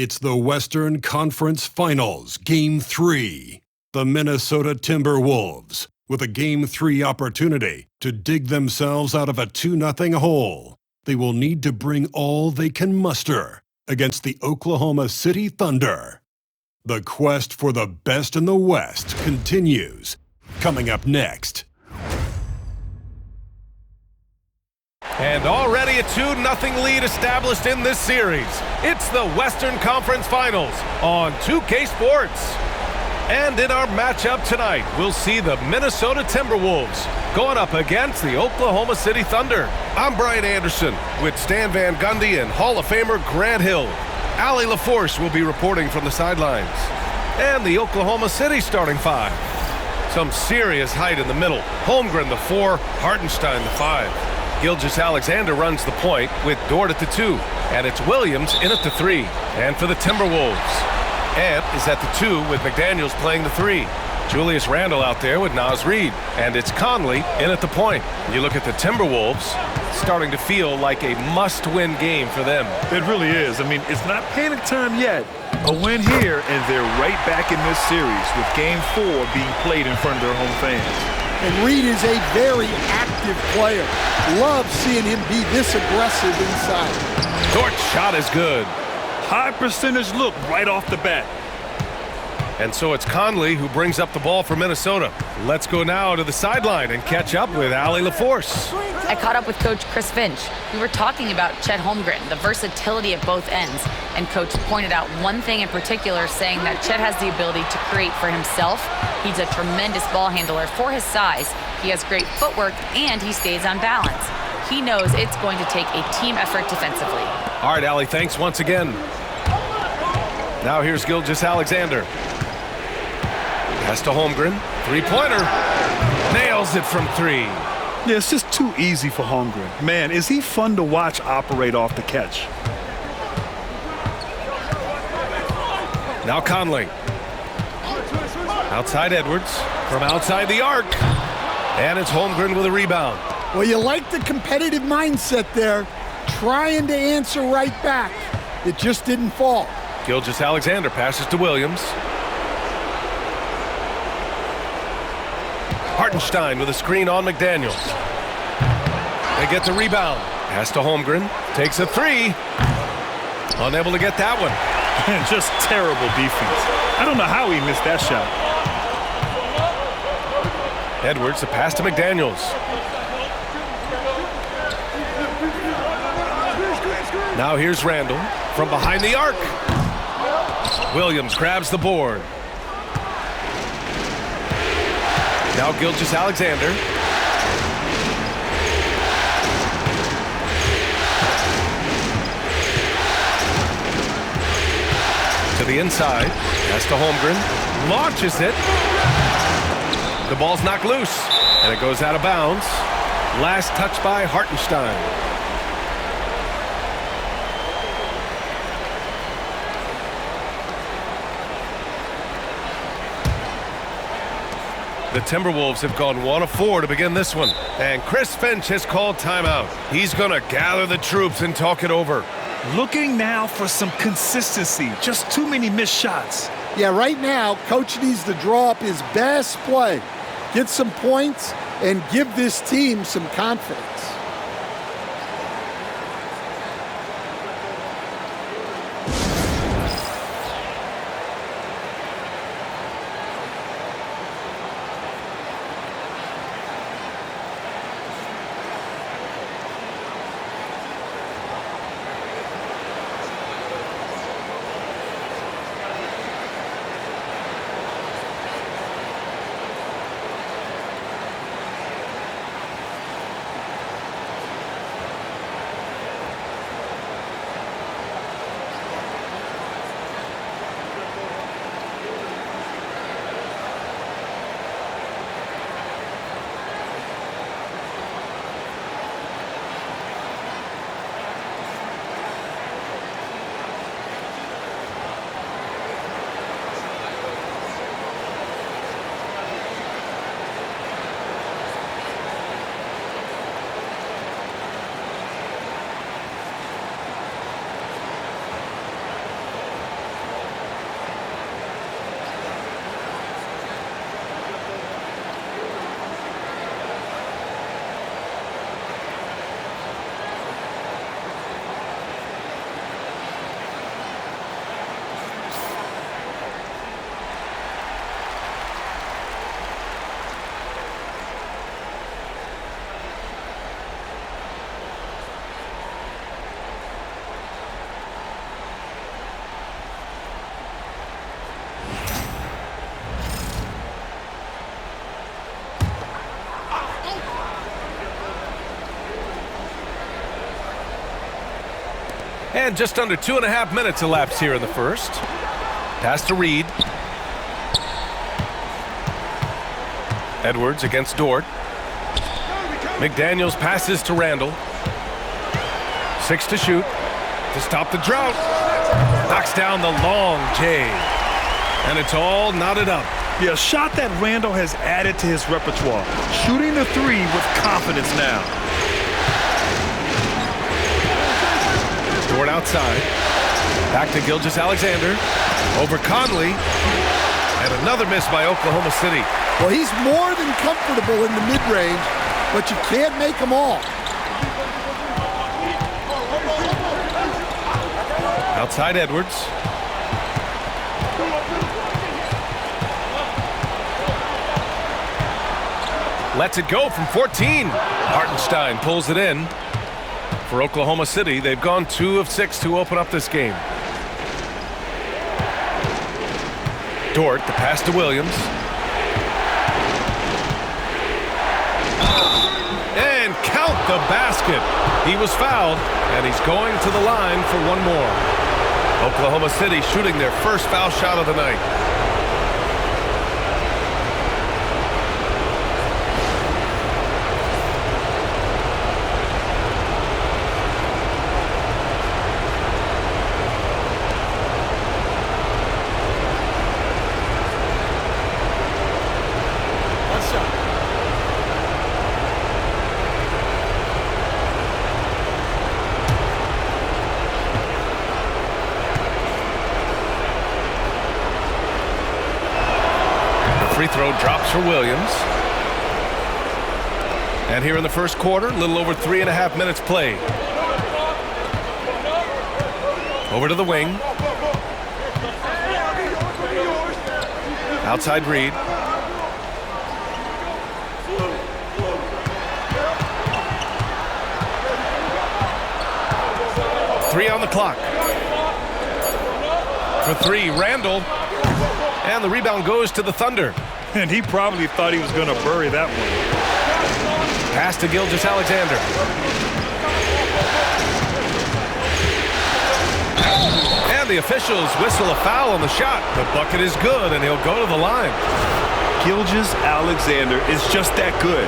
It's the Western Conference Finals, Game 3. The Minnesota Timberwolves, with a Game 3 opportunity to dig themselves out of a 2-0 hole. They will need to bring all they can muster against the Oklahoma City Thunder. The quest for the best in the West continues. Coming up next. And already a 2-0 lead established in this series. It's the Western Conference Finals on 2K Sports. And in our matchup tonight, we'll see the Minnesota Timberwolves going up against the Oklahoma City Thunder. I'm Brian Anderson with Stan Van Gundy and Hall of Famer Grant Hill. Allie LaForce will be reporting from the sidelines. And the Oklahoma City starting five. Some serious height in the middle. Holmgren the 4, Hartenstein the 5. Gilgeous-Alexander runs the point with Dort at the 2. And it's Williams in at the 3. And for the Timberwolves, Ant is at the 2 with McDaniels playing the 3. Julius Randle out there with Naz Reid. And it's Conley in at the point. You look at the Timberwolves, starting to feel like a must-win game for them. It really is. I mean, it's not panic time yet. A win here, and they're right back in this series with Game 4 being played in front of their home fans. And Reid is a very active player. Love seeing him be this aggressive inside. Dort's shot is good. High percentage look right off the bat. And so it's Conley who brings up the ball for Minnesota. Let's go now to the sideline and catch up with Allie LaForce. I caught up with Coach Chris Finch. We were talking about Chet Holmgren, the versatility at both ends. And Coach pointed out one thing in particular, saying that Chet has the ability to create for himself. He's a tremendous ball handler for his size. He has great footwork, and he stays on balance. He knows it's going to take a team effort defensively. All right, Allie, thanks once again. Now here's Gilgeous-Alexander. Pass to Holmgren. Three-pointer. Nails it from 3. Yeah, it's just too easy for Holmgren. Man, is he fun to watch operate off the catch. Now Conley. Outside Edwards. From outside the arc. And it's Holmgren with a rebound. Well, you like the competitive mindset there. Trying to answer right back. It just didn't fall. Gilgeous-Alexander passes to Williams. Hartenstein with a screen on McDaniels. They get the rebound. Pass to Holmgren. Takes a 3. Unable to get that one. Just terrible defense. I don't know how he missed that shot. Edwards, the pass to McDaniels. Now here's Randle from behind the arc. Williams grabs the board. Now Gilgeous-Alexander. To the inside. Pass to Holmgren. Launches it. The ball's knocked loose. And it goes out of bounds. Last touch by Hartenstein. The Timberwolves have gone 1 of 4 to begin this one. And Chris Finch has called timeout. He's going to gather the troops and talk it over. Looking now for some consistency. Just too many missed shots. Yeah, right now, Coach needs to draw up his best play, get some points, and give this team some confidence. And just under 2.5 minutes elapsed here in the first. Pass to Reed. Edwards against Dort. McDaniels passes to Randall. 6 to shoot. To stop the drought. Knocks down the long J. And it's all knotted up. Yeah, a shot that Randall has added to his repertoire. Shooting the three with confidence now. Dort outside. Back to Gilgeous-Alexander. Over Conley. And another miss by Oklahoma City. Well, he's more than comfortable in the mid-range, but you can't make them all. Outside Edwards. Lets it go from 14. Hartenstein pulls it in. For Oklahoma City, they've gone 2 of 6 to open up this game. Dort, the pass to Williams. And count the basket. He was fouled, and he's going to the line for one more. Oklahoma City shooting their first foul shot of the night. Free throw drops for Williams. And here in the first quarter, a little over 3.5 minutes played. Over to the wing. Outside Reed. Three on the clock. For three, Randall. And the rebound goes to the Thunder. And he probably thought he was going to bury that one. Pass to Gilgeous-Alexander. And the officials whistle a foul on the shot. The bucket is good, and he'll go to the line. Gilgeous-Alexander is just that good,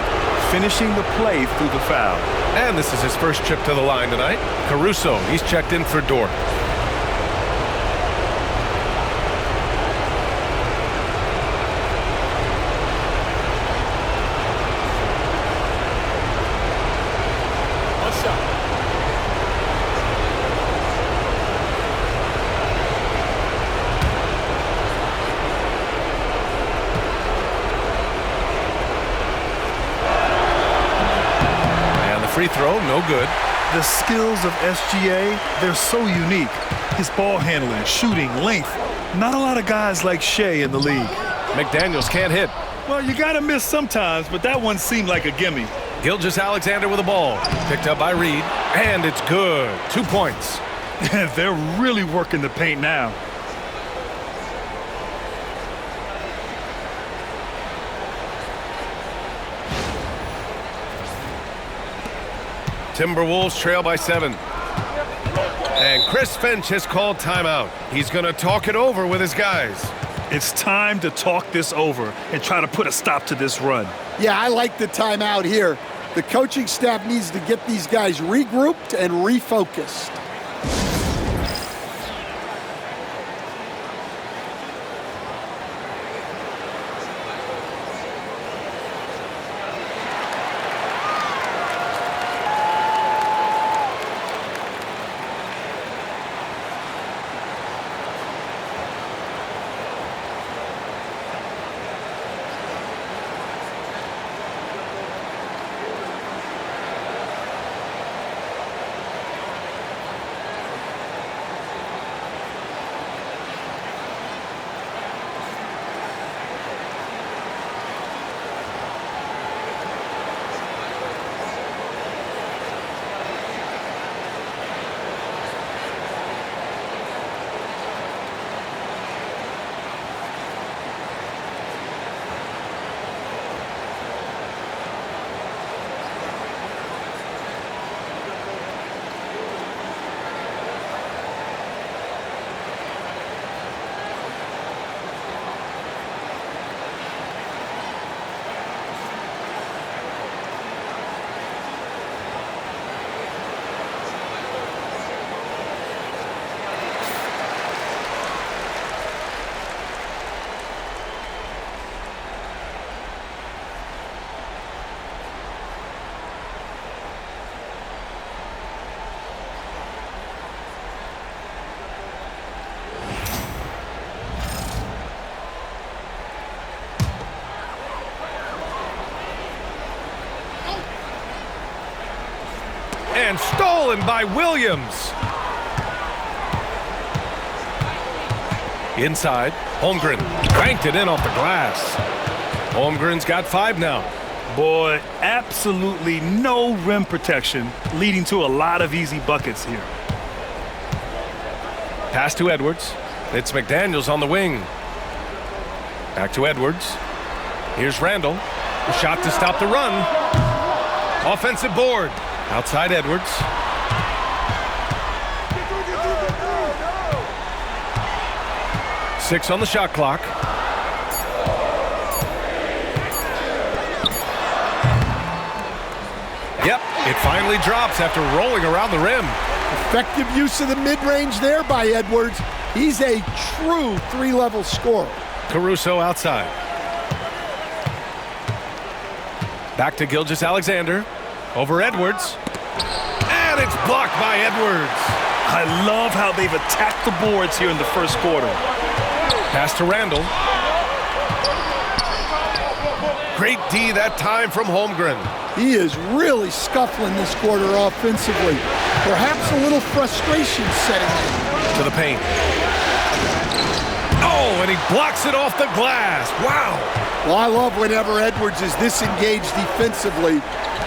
finishing the play through the foul. And this is his first trip to the line tonight. Caruso, he's checked in for Dort. Free throw, no good. The skills of SGA, they're so unique. His ball handling, shooting, length. Not a lot of guys like Shea in the league. McDaniels can't hit. Well, you gotta miss sometimes, but that one seemed like a gimme. Gilgeous-Alexander with the ball. Picked up by Reed, and it's good. 2 points. They're really working the paint now. Timberwolves trail by 7. And Chris Finch has called timeout. He's going to talk it over with his guys. It's time to talk this over and try to put a stop to this run. Yeah, I like the timeout here. The coaching staff needs to get these guys regrouped and refocused. And stolen by Williams. Inside, Holmgren banked it in off the glass. Holmgren's got 5 now. Boy, absolutely no rim protection, leading to a lot of easy buckets here. Pass to Edwards. It's McDaniels on the wing. Back to Edwards. Here's Randall. A shot to stop the run. Offensive board. Outside Edwards. Six on the shot clock. Yep, it finally drops after rolling around the rim. Effective use of the mid-range there by Edwards. He's a true 3-level scorer. Caruso outside. Back to Gilgeous-Alexander. Over Edwards. And it's blocked by Edwards. I love how they've attacked the boards here in the first quarter. Pass to Randall. Great D that time from Holmgren. He is really scuffling this quarter offensively. Perhaps a little frustration setting in. To the paint. Oh, and he blocks it off the glass. Wow. Well, I love whenever Edwards is this engaged defensively.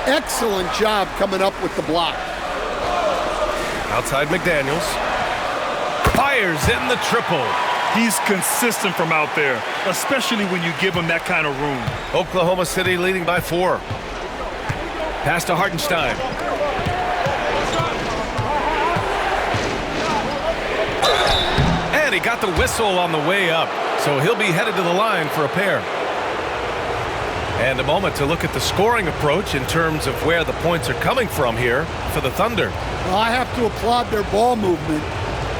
Excellent job coming up with the block. Outside McDaniels. Fires in the triple. He's consistent from out there, especially when you give him that kind of room. Oklahoma City leading by 4. Pass to Hartenstein. And he got the whistle on the way up, so he'll be headed to the line for a pair. And a moment to look at the scoring approach in terms of where the points are coming from here for the Thunder. Well, I have to applaud their ball movement.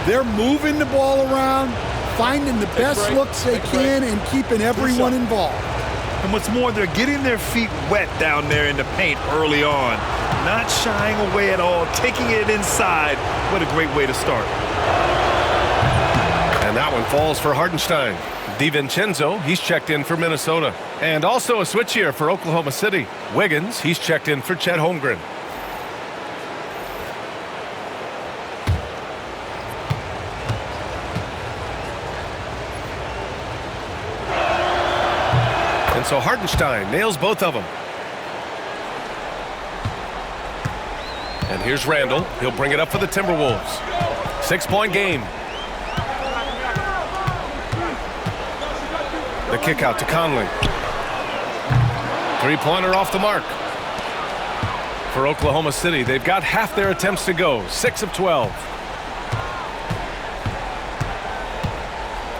They're moving the ball around, finding the best looks they can, and keeping everyone involved. And what's more, they're getting their feet wet down there in the paint early on. Not shying away at all, taking it inside. What a great way to start. And that one falls for Hartenstein. DiVincenzo, he's checked in for Minnesota. And also a switch here for Oklahoma City. Wiggins, he's checked in for Chet Holmgren. And so Hartenstein nails both of them. And here's Randall. He'll bring it up for the Timberwolves. 6-point game. The kick out to Conley. 3-pointer off the mark. For Oklahoma City, they've got half their attempts to go. 6 of 12.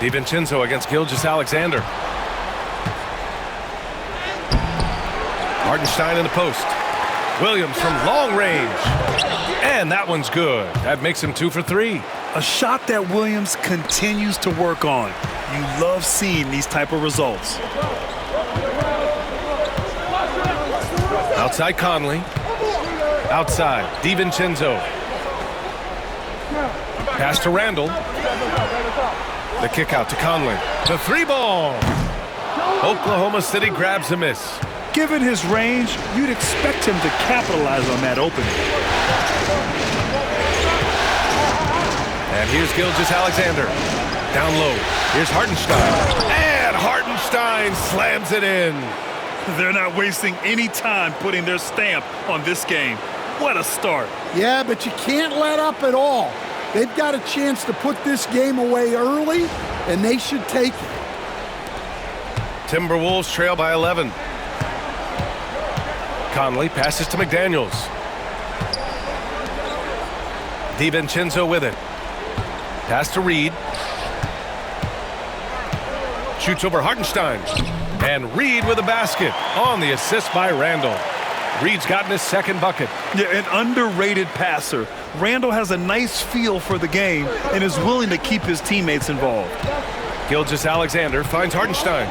DiVincenzo against Gilgeous-Alexander. Hartenstein in the post. Williams from long range. And that one's good. That makes him 2 for 3. A shot that Williams continues to work on. You love seeing these type of results. Outside Conley. Outside DiVincenzo. Pass to Randall. The kick out to Conley. The 3-ball. Oklahoma City grabs a miss. Given his range, you'd expect him to capitalize on that opening. And here's Gilgeous-Alexander. Down low. Here's Hartenstein. And Hartenstein slams it in. They're not wasting any time putting their stamp on this game. What a start. Yeah, but you can't let up at all. They've got a chance to put this game away early, and they should take it. Timberwolves trail by 11. Conley passes to McDaniels. DiVincenzo with it. Pass to Reed. Shoots over Hartenstein. And Reed with a basket on the assist by Randall. Reed's gotten his second bucket. Yeah, an underrated passer. Randall has a nice feel for the game and is willing to keep his teammates involved. Gilgeous-Alexander finds Hartenstein.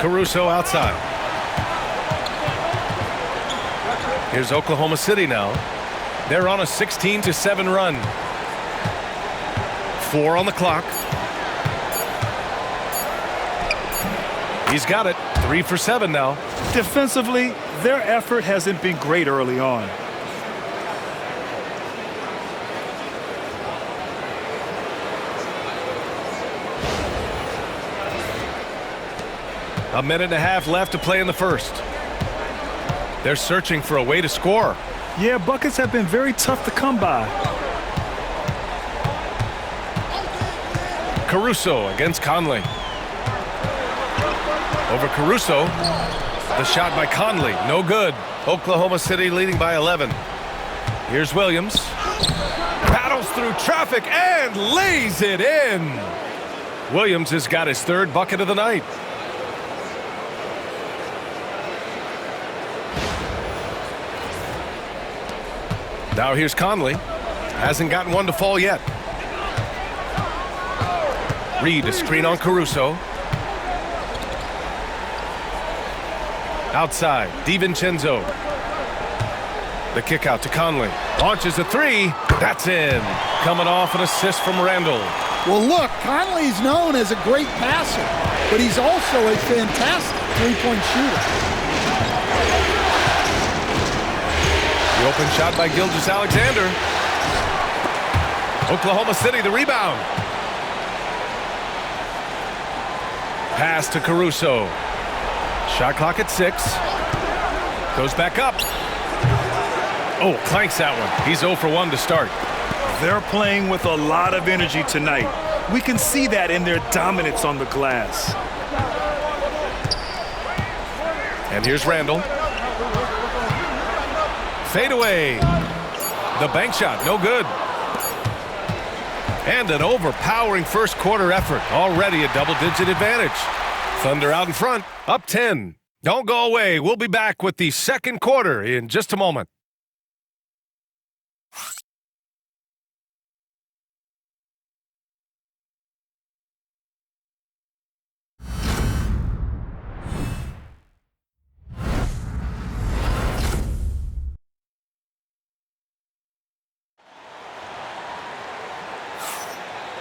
Caruso outside. Here's Oklahoma City now. They're on a 16-7 run. 4 on the clock. He's got it. 3 for 7 now. Defensively, Their effort hasn't been great early on. A minute and a half left to play in the first. They're searching for a way to score. Yeah, buckets have been very tough to come by. Caruso against Conley. Over Caruso. The shot by Conley, no good. Oklahoma City leading by 11. Here's Williams. Paddles through traffic and lays it in. Williams has got his third bucket of the night. Now here's Conley. Hasn't gotten one to fall yet. Reed, a screen on Caruso. Outside, DiVincenzo. The kick out to Conley. Launches a three. That's in. Coming off an assist from Randall. Well, look, Conley's known as a great passer, but he's also a fantastic three-point shooter. The open shot by Gilgeous-Alexander. Oklahoma City, the rebound. Pass to Caruso. Shot clock at 6. Goes back up. Oh, clanks that one. He's 0 for 1 to start. They're playing with a lot of energy tonight. We can see that in their dominance on the glass. And here's Randall. Fade away. The bank shot, no good. And an overpowering first quarter effort. Already a double-digit advantage. Thunder out in front, up 10. Don't go away. We'll be back with the second quarter in just a moment.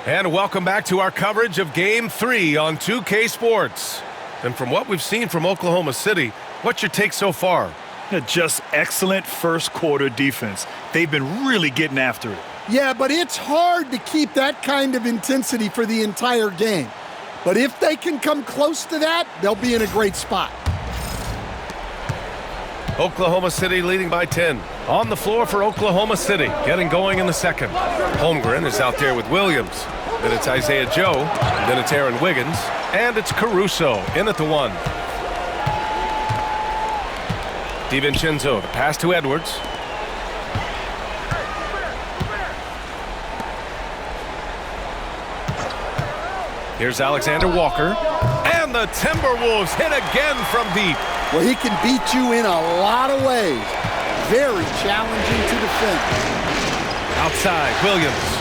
And welcome back to our coverage of Game 3 on 2K Sports. And from what we've seen from Oklahoma City, what's your take so far? Just excellent first quarter defense. They've been really getting after it. Yeah, but it's hard to keep that kind of intensity for the entire game. But if they can come close to that, they'll be in a great spot. Oklahoma City leading by 10. On the floor for Oklahoma City, getting going in the second. Holmgren is out there with Williams. Then it's Isaiah Joe. Then it's Aaron Wiggins. And it's Caruso in at the 1. DiVincenzo, the pass to Edwards. Here's Alexander Walker. And the Timberwolves hit again from deep. Well, he can beat you in a lot of ways. Very challenging to defend. Outside, Williams.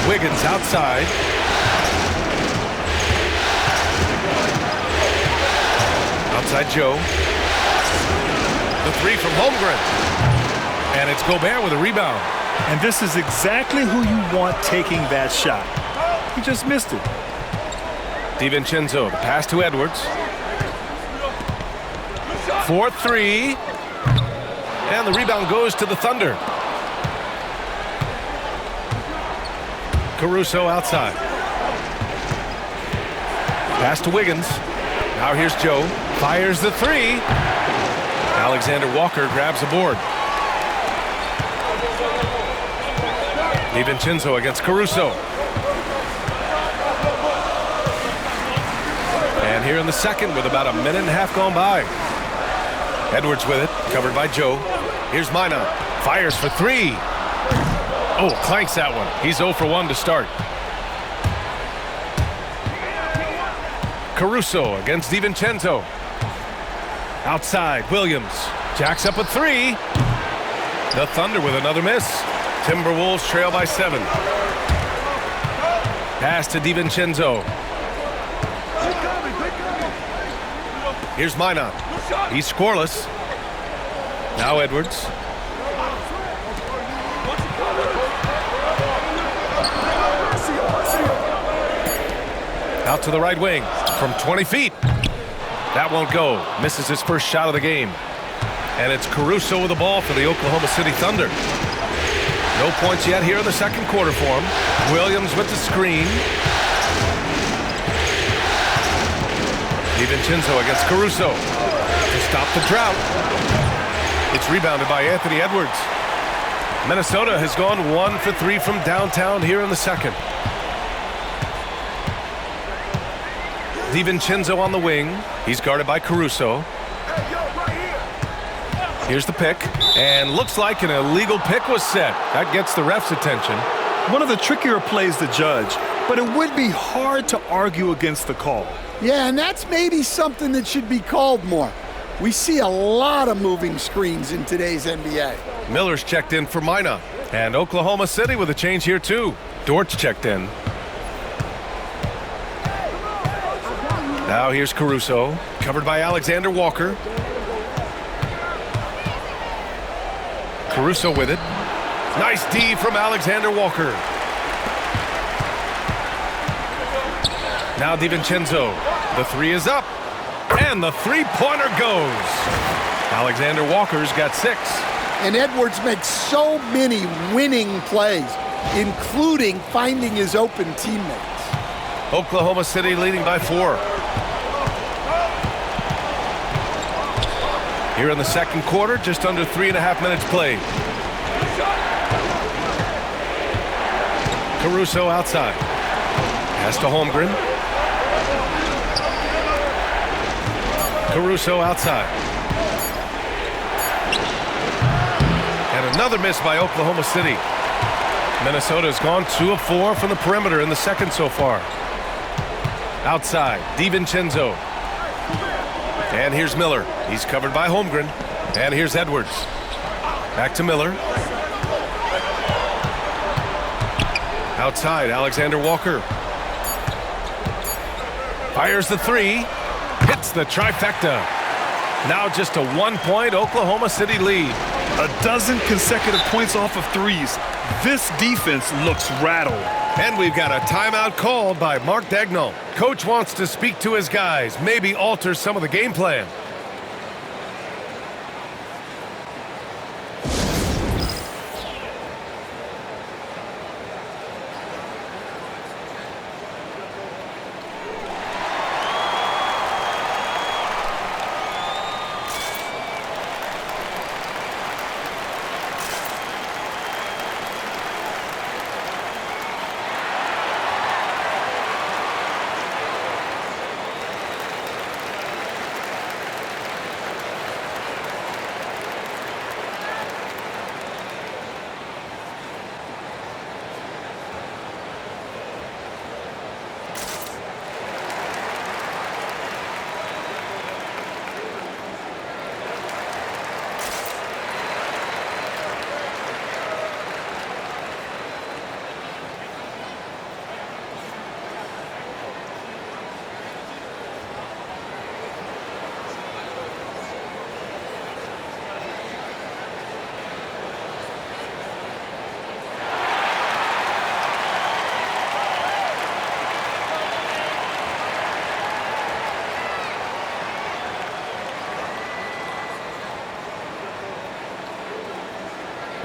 Wiggins outside. Outside Joe. The three from Holmgren. And it's Gobert with a rebound. And this is exactly who you want taking that shot. He just missed it. DiVincenzo, the pass to Edwards. 4-3. And the rebound goes to the Thunder. Caruso outside. Pass to Wiggins. Now here's Joe. Fires the three. Alexander Walker grabs the board. DiVincenzo against Caruso. And here in the second with about a minute and a half gone by. Edwards with it, covered by Joe. Here's Minot. Fires for three. Oh, clanks that one. He's 0 for 1 to start. Caruso against DiVincenzo. Outside, Williams. Jacks up a three. The Thunder with another miss. Timberwolves trail by 7. Pass to DiVincenzo. Here's Minot. He's scoreless. Now Edwards. Out to the right wing from 20 feet. That won't go. Misses his first shot of the game. And it's Caruso with the ball for the Oklahoma City Thunder. No points yet here in the second quarter for him. Williams with the screen. DiVincenzo against Caruso to stop the drought. It's rebounded by Anthony Edwards. Minnesota has gone 1 for 3 from downtown here in the second. DiVincenzo on the wing. He's guarded by Caruso. Here's the pick, and looks like an illegal pick was set. That gets the ref's attention. One of the trickier plays to judge, but it would be hard to argue against the call. Yeah, and that's maybe something that should be called more. We see a lot of moving screens in today's NBA. Miller's checked in for Minot, and Oklahoma City with a change here too. Dort's checked in. Now here's Caruso, covered by Alexander Walker. Caruso with it. Nice D from Alexander Walker. Now DiVincenzo. The three is up. And the three-pointer goes. Alexander Walker's got 6. And Edwards makes so many winning plays, including finding his open teammates. Oklahoma City leading by 4. Here in the second quarter, just under 3.5 minutes played. Caruso outside. Pass to Holmgren. Caruso outside. And another miss by Oklahoma City. Minnesota's gone 2 of 4 from the perimeter in the second so far. Outside, DiVincenzo. And here's Miller. He's covered by Holmgren. And here's Edwards. Back to Miller. Outside, Alexander Walker. Fires the 3. Hits the trifecta. Now just a 1-point Oklahoma City lead. 12 consecutive points off of threes. This defense looks rattled. And we've got a timeout called by Mark Daigneault. Coach wants to speak to his guys, maybe alter some of the game plan.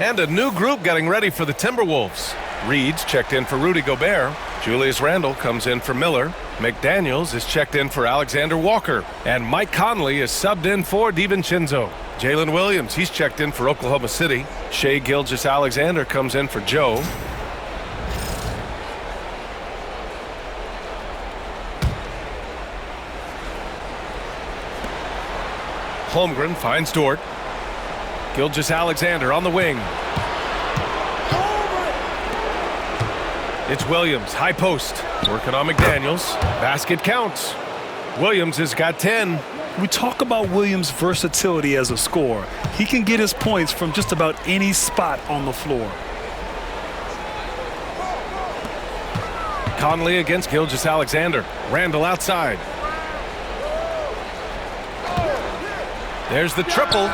And a new group getting ready for the Timberwolves. Reed's checked in for Rudy Gobert. Julius Randle comes in for Miller. McDaniels is checked in for Alexander Walker. And Mike Conley is subbed in for DiVincenzo. Jalen Williams, he's checked in for Oklahoma City. Shai Gilgeous-Alexander comes in for Joe. Holmgren finds Dort. Gilgeous-Alexander on the wing. It's Williams, high post. Working on McDaniels. Basket counts. Williams has got 10. We talk about Williams' versatility as a scorer. He can get his points from just about any spot on the floor. Conley against Gilgeous-Alexander. Randle outside. There's the triple.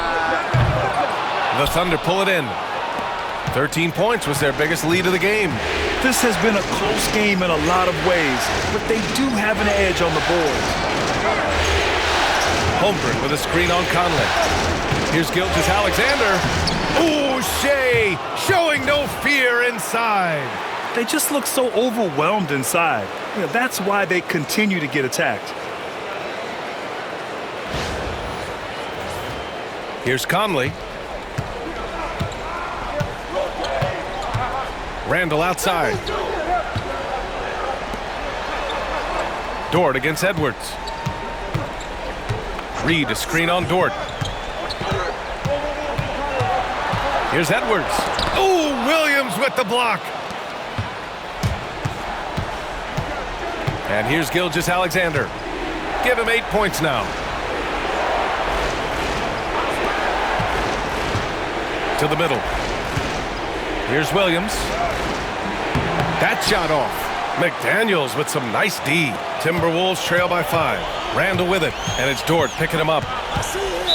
The Thunder pull it in. 13 points was their biggest lead of the game. This has been a close game in a lot of ways, but they do have an edge on the board. Holmgren with a screen on Conley. Here's Gilgeous-Alexander. Ooh, Shea showing no fear inside. They just look so overwhelmed inside. That's why they continue to get attacked. Here's Conley. Randall outside. Dort against Edwards. Reed a screen on Dort. Here's Edwards. Oh, Williams with the block. And here's Gilgeous-Alexander. Give him 8 points now. To the middle. Here's Williams. That shot off. McDaniels with some nice D. Timberwolves trail by 5. Randall with it, and it's Dort picking him up.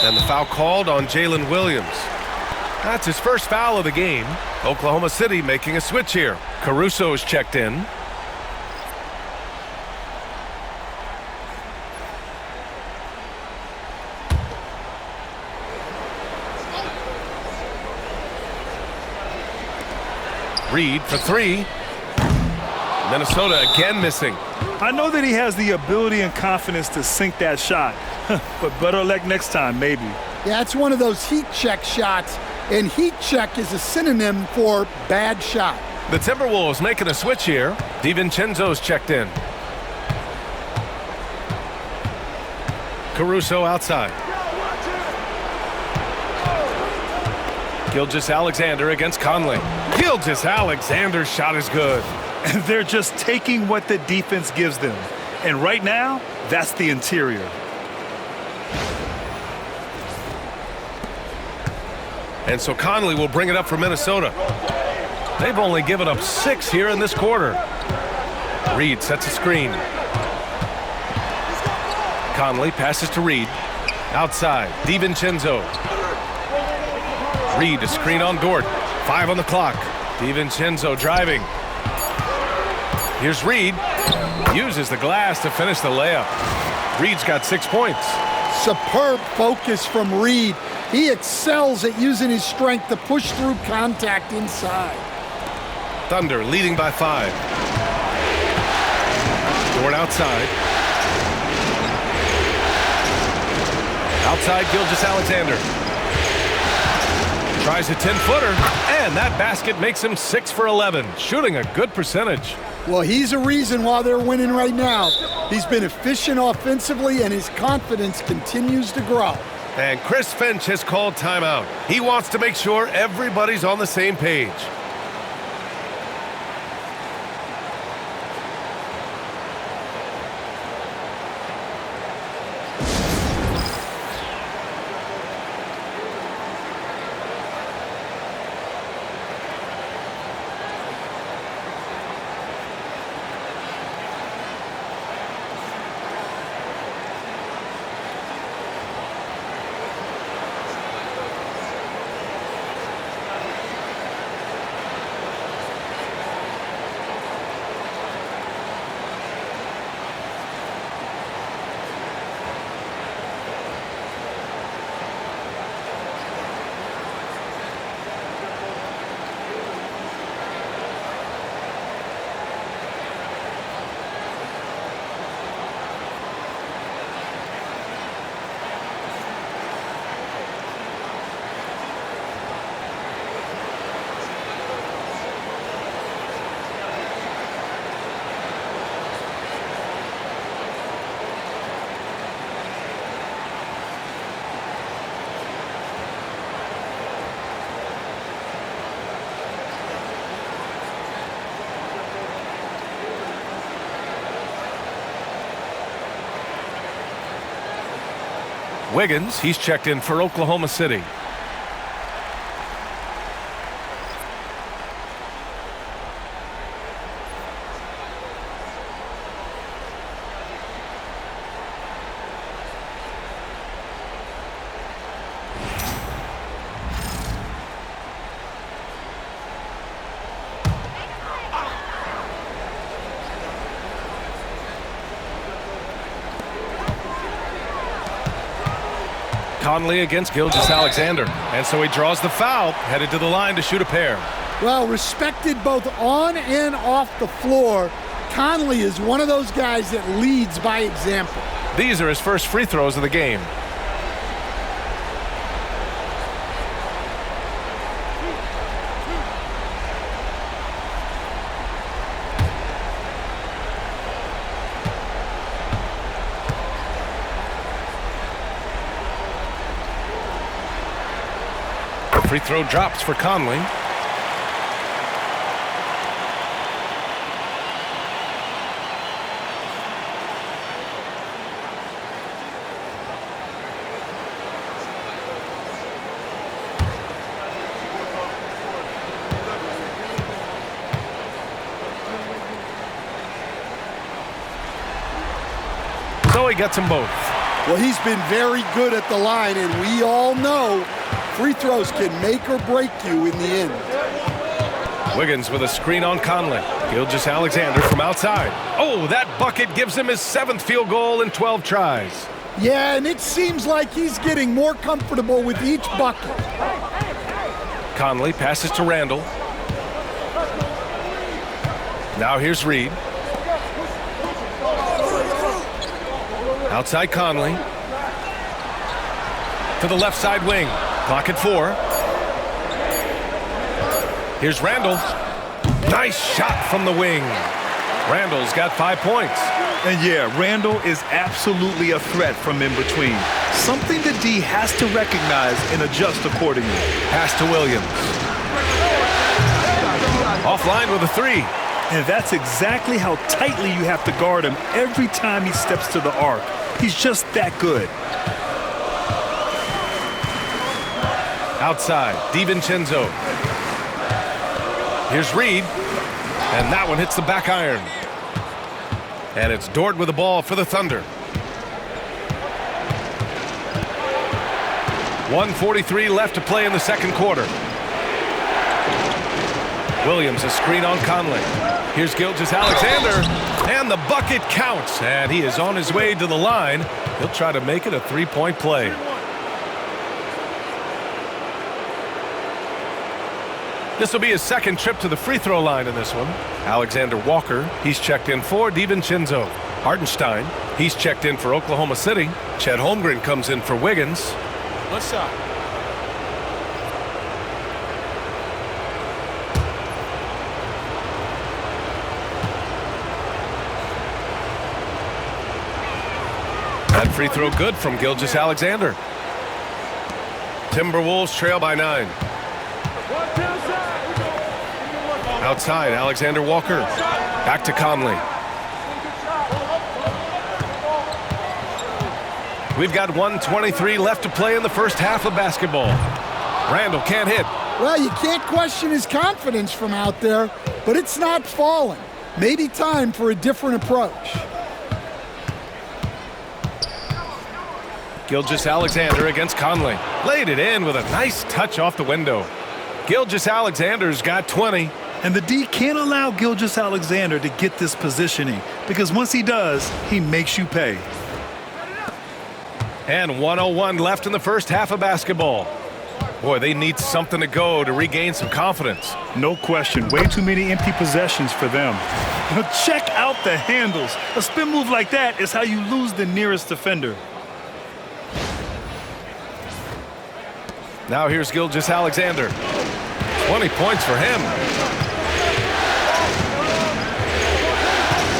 And the foul called on Jalen Williams. That's his first foul of the game. Oklahoma City making a switch here. Caruso's checked in. Reed for 3. Minnesota again missing. I know that he has the ability and confidence to sink that shot, but better luck next time, maybe. Yeah, it's one of those heat check shots, and heat check is a synonym for bad shot. The Timberwolves making a switch here. DiVincenzo's checked in. Caruso outside. Gilgeous-Alexander against Conley. Gilgeous-Alexander's shot is good. And they're just taking what the defense gives them. And right now, that's the interior. And so Conley will bring it up for Minnesota. They've only given up 6 here in this quarter. Reed sets a screen. Conley passes to Reed. Outside, DiVincenzo. Reed a screen on Dort. 5 on the clock. DiVincenzo driving. Here's Reed. Uses the glass to finish the layup. Reed's got 6 points. Superb focus from Reed. He excels at using his strength to push through contact inside. Thunder leading by 5. Dort outside. Outside Gilgeous-Alexander. Tries a 10-footer, and that basket makes him 6 for 11, shooting a good percentage. Well, he's a reason why they're winning right now. He's been efficient offensively, and his confidence continues to grow. And Chris Finch has called timeout. He wants to make sure everybody's on the same page. Wiggins, he's checked in for Oklahoma City. Conley against Gilgeous-Alexander. And so he draws the foul, headed to the line to shoot a pair. Well, respected both on and off the floor, Conley is one of those guys that leads by example. These are his first free throws of the game. Free throw drops for Conley. So he gets them both. Well, he's been very good at the line, and we all know free throws can make or break you in the end. Wiggins with a screen on Conley. Gilgeous-Alexander from outside. Oh, that bucket gives him his 7th field goal in 12 tries. Yeah, and it seems like he's getting more comfortable with each bucket. Conley passes to Randall. Now here's Reed. Outside Conley. To the left side wing. Clock at 4. Here's Randall. Nice shot from the wing. Randall's got 5 points. And yeah, Randall is absolutely a threat from in between. Something the D has to recognize and adjust accordingly. Pass to Williams. Offline with a 3. And that's exactly how tightly you have to guard him every time he steps to the arc. He's just that good. Outside, DiVincenzo. Here's Reed. And that one hits the back iron. And it's Dort with the ball for the Thunder. 1:43 left to play in the second quarter. Williams a screen on Conley. Here's Gilgeous-Alexander. And the bucket counts. And he is on his way to the line. He'll try to make it a 3-point play. This will be his second trip to the free throw line in this one. Alexander Walker, he's checked in for DiVincenzo. Hartenstein, he's checked in for Oklahoma City. Chet Holmgren comes in for Wiggins. What's up? That free throw good from Gilgeous-Alexander. Timberwolves trail by 9. Outside, Alexander Walker. Back to Conley. We've got 1:23 left to play in the first half of basketball. Randall can't hit. Well, you can't question his confidence from out there, but it's not falling. Maybe time for a different approach. Gilgeous-Alexander against Conley. Laid it in with a nice touch off the window. Gilgeous-Alexander's got 20. And the D can't allow Gilgeous-Alexander to get this positioning, because once he does, he makes you pay. And 1:01 left in the first half of basketball. Boy, they need something to go to regain some confidence. No question. Way too many empty possessions for them. Check out the handles. A spin move like that is how you lose the nearest defender. Now here's Gilgeous-Alexander. 20 points for him.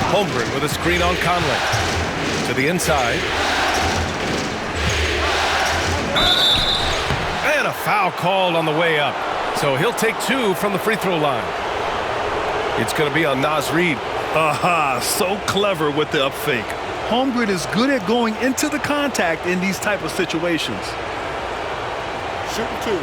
Holmgren with a screen on Conley. To the inside. And a foul called on the way up. So he'll take 2 from the free throw line. It's going to be on Naz Reid. Aha, so clever with the up fake. Holmgren is good at going into the contact in these type of situations. Shooting 2.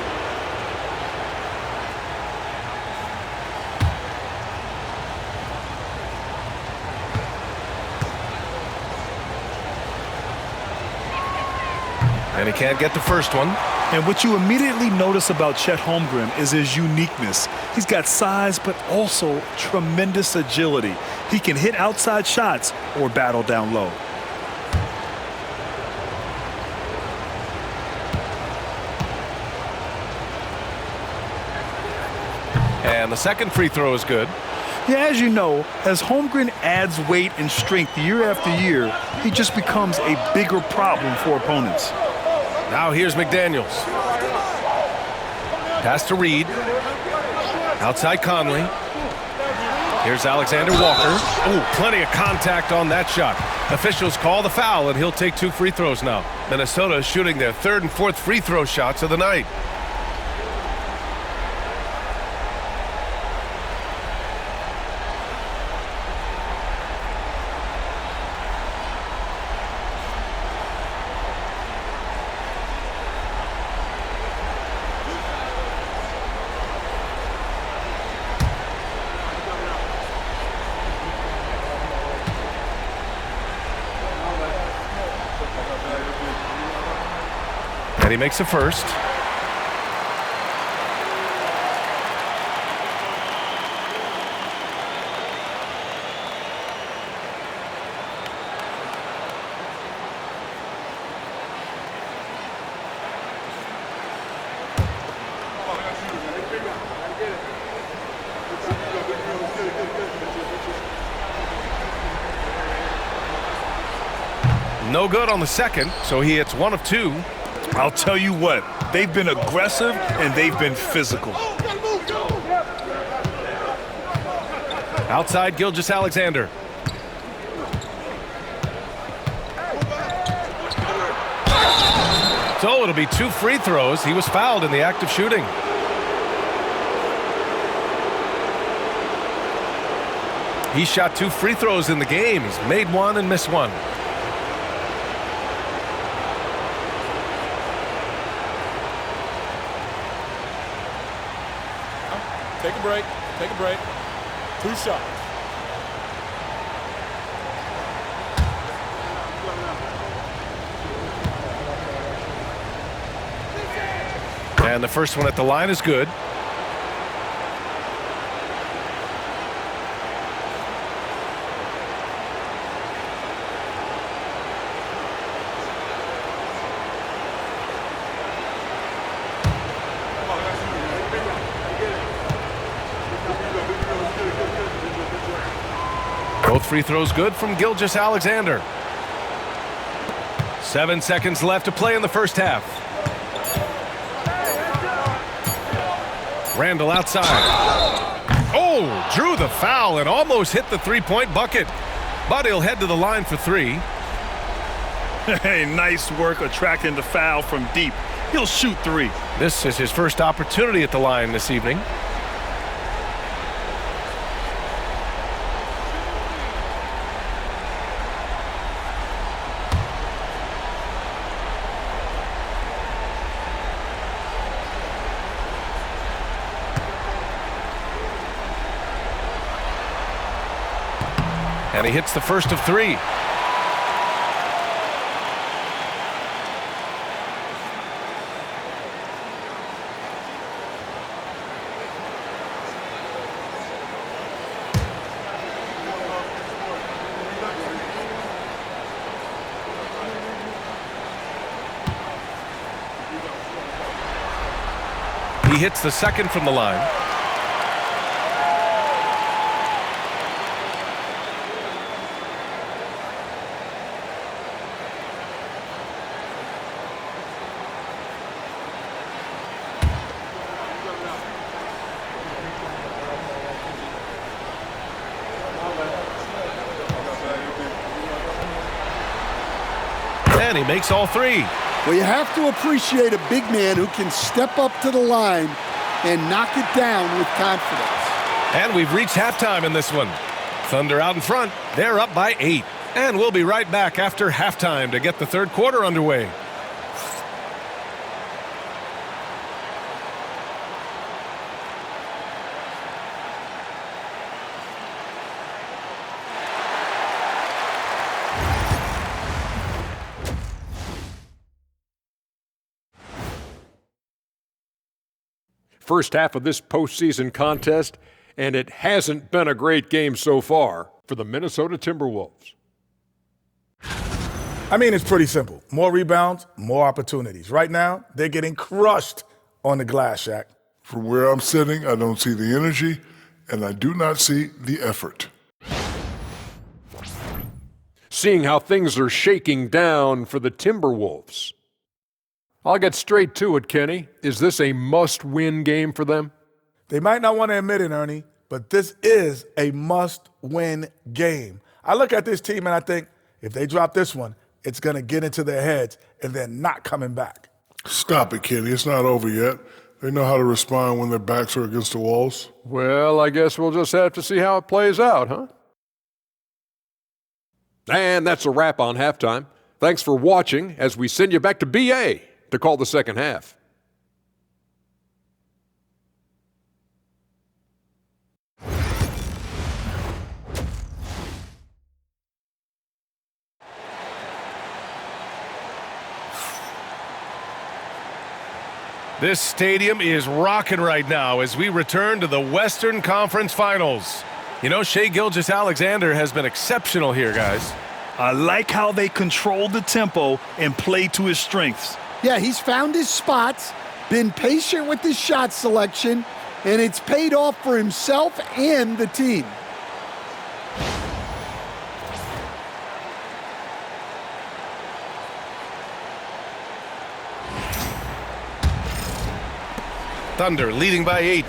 And he can't get the first one. And what you immediately notice about Chet Holmgren is his uniqueness. He's got size, but also tremendous agility. He can hit outside shots or battle down low. And the second free throw is good. Yeah, as you know, as Holmgren adds weight and strength year after year, he just becomes a bigger problem for opponents. Now here's McDaniels. Pass to Reed. Outside Conley. Here's Alexander Walker. Oh, plenty of contact on that shot. Officials call the foul, and he'll take 2 free throws now. Minnesota is shooting their 3rd and 4th free throw shots of the night. And he makes the first. No good on the second, so he hits 1 of 2. I'll tell you what, they've been aggressive and they've been physical. Outside Gilgeous-Alexander. So it'll be 2 free throws. He was fouled in the act of shooting. He shot 2 free throws in the game. He's made 1 and missed 1. Take a break. Take a break. 2 shots. And the first one at the line is good. Both free throws good from Gilgeous-Alexander. 7 seconds left to play in the first half. Randall outside. Oh, drew the foul and almost hit the 3-point bucket. But he'll head to the line for 3. Hey, nice work attracting the foul from deep. He'll shoot 3. This is his first opportunity at the line this evening. And he hits the first of 3. He hits the second from the line. And he makes all 3. Well, you have to appreciate a big man who can step up to the line and knock it down with confidence. And we've reached halftime in this one. Thunder out in front. They're up by 8. And we'll be right back after halftime to get the third quarter underway. First half of this postseason contest, and it hasn't been a great game so far for the Minnesota Timberwolves. I mean, it's pretty simple. More rebounds, more opportunities. Right now, they're getting crushed on the glass, Shaq. From where I'm sitting, I don't see the energy, and I do not see the effort. Seeing how things are shaking down for the Timberwolves. I'll get straight to it, Kenny. Is this a must-win game for them? They might not want to admit it, Ernie, but this is a must-win game. I look at this team and I think, if they drop this one, it's going to get into their heads and they're not coming back. Stop it, Kenny. It's not over yet. They know how to respond when their backs are against the walls. Well, I guess we'll just have to see how it plays out, huh? And that's a wrap on halftime. Thanks for watching as we send you back to BA to call the second half. This stadium is rocking right now as we return to the Western Conference Finals. You know, Shai Gilgeous-Alexander has been exceptional here, guys. I like how they control the tempo and play to his strengths. Yeah, he's found his spots, been patient with his shot selection, and it's paid off for himself and the team. Thunder leading by 8.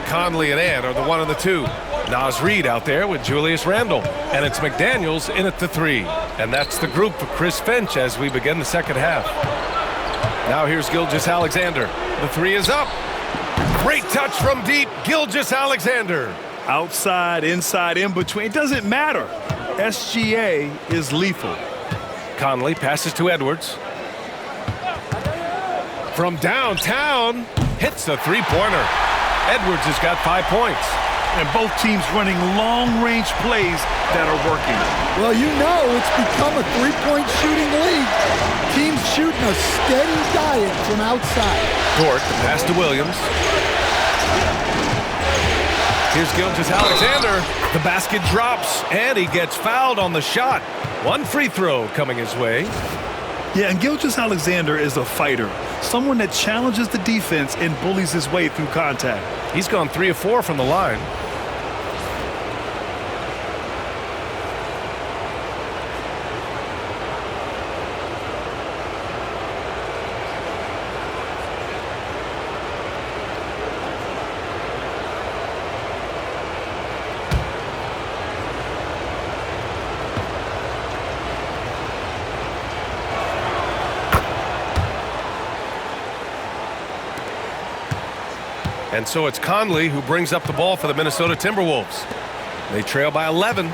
Conley and Ant are the 1 and the 2. Naz Reid out there with Julius Randle. And it's McDaniels in at the 3. And that's the group for Chris Finch as we begin the second half. Now here's Gilgeous-Alexander. The 3 is up. Great touch from deep, Gilgeous-Alexander. Outside, inside, in between, it doesn't matter. SGA is lethal. Conley passes to Edwards. From downtown, hits the three-pointer. Edwards has got 5 points. And both teams running long-range plays that are working. Well, you know it's become a three-point shooting league. Teams shooting a steady diet from outside. Dort, the pass to Williams. Here's Gilgeous-Alexander. The basket drops, and he gets fouled on the shot. 1 free throw coming his way. Yeah, and Gilgeous-Alexander is a fighter. Someone that challenges the defense and bullies his way through contact. He's gone 3 of 4 from the line. And so it's Conley who brings up the ball for the Minnesota Timberwolves. They trail by 11.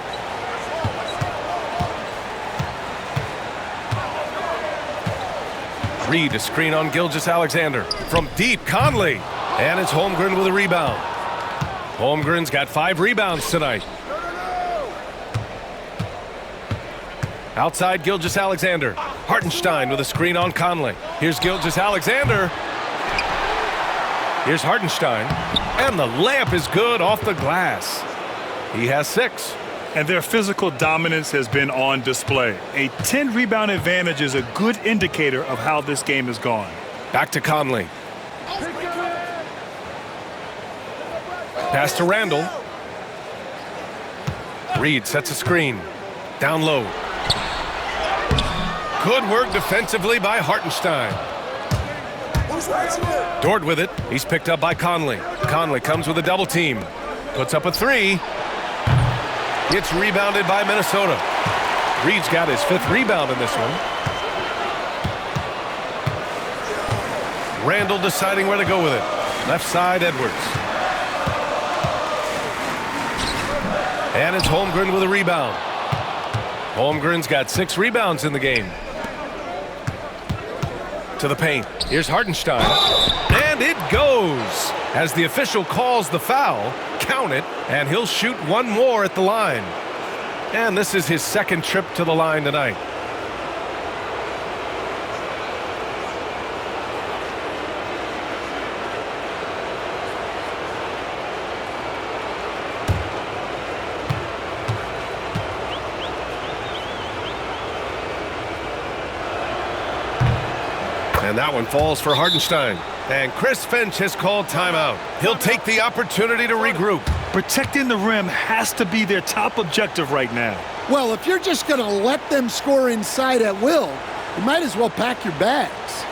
Reid, a screen on Gilgeous-Alexander. From deep, Conley. And it's Holmgren with a rebound. Holmgren's got 5 rebounds tonight. Outside Gilgeous-Alexander. Hartenstein with a screen on Conley. Here's Gilgeous-Alexander. Here's Hartenstein, and the layup is good off the glass. He has 6. And their physical dominance has been on display. A 10-rebound advantage is a good indicator of how this game has gone. Back to Conley. Pass to Randle. Reid sets a screen. Down low. Good work defensively by Hartenstein. Dort with it. He's picked up by Conley. Conley comes with a double team. Puts up a 3. It's rebounded by Minnesota. Reid's got his 5th rebound in this one. Randle deciding where to go with it. Left side, Edwards. And it's Holmgren with a rebound. Holmgren's got 6 rebounds in the game. To the paint. Here's Hartenstein. And it goes. As the official calls the foul, count it, and he'll shoot 1 more at the line. And this is his 2nd trip to the line tonight. And And that one falls for Hartenstein. And Chris Finch has called timeout. He'll take the opportunity to regroup. Protecting the rim has to be their top objective right now. Well, if you're just going to let them score inside at will, you might as well pack your bags.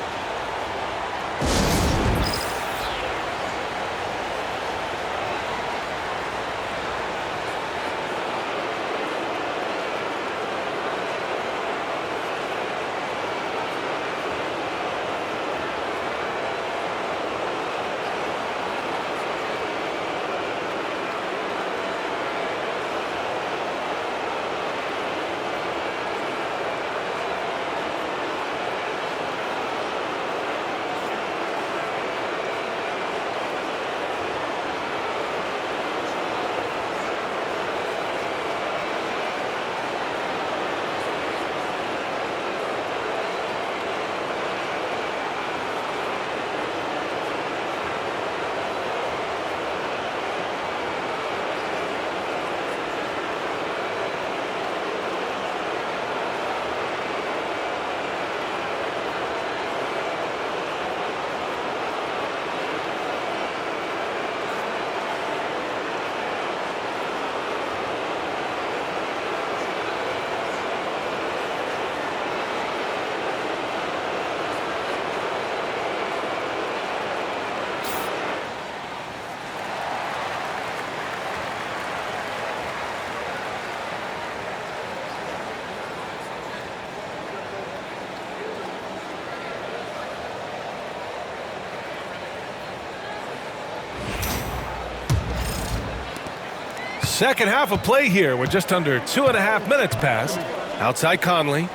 Second half of play here with just under 2.5 minutes passed. Outside Conley.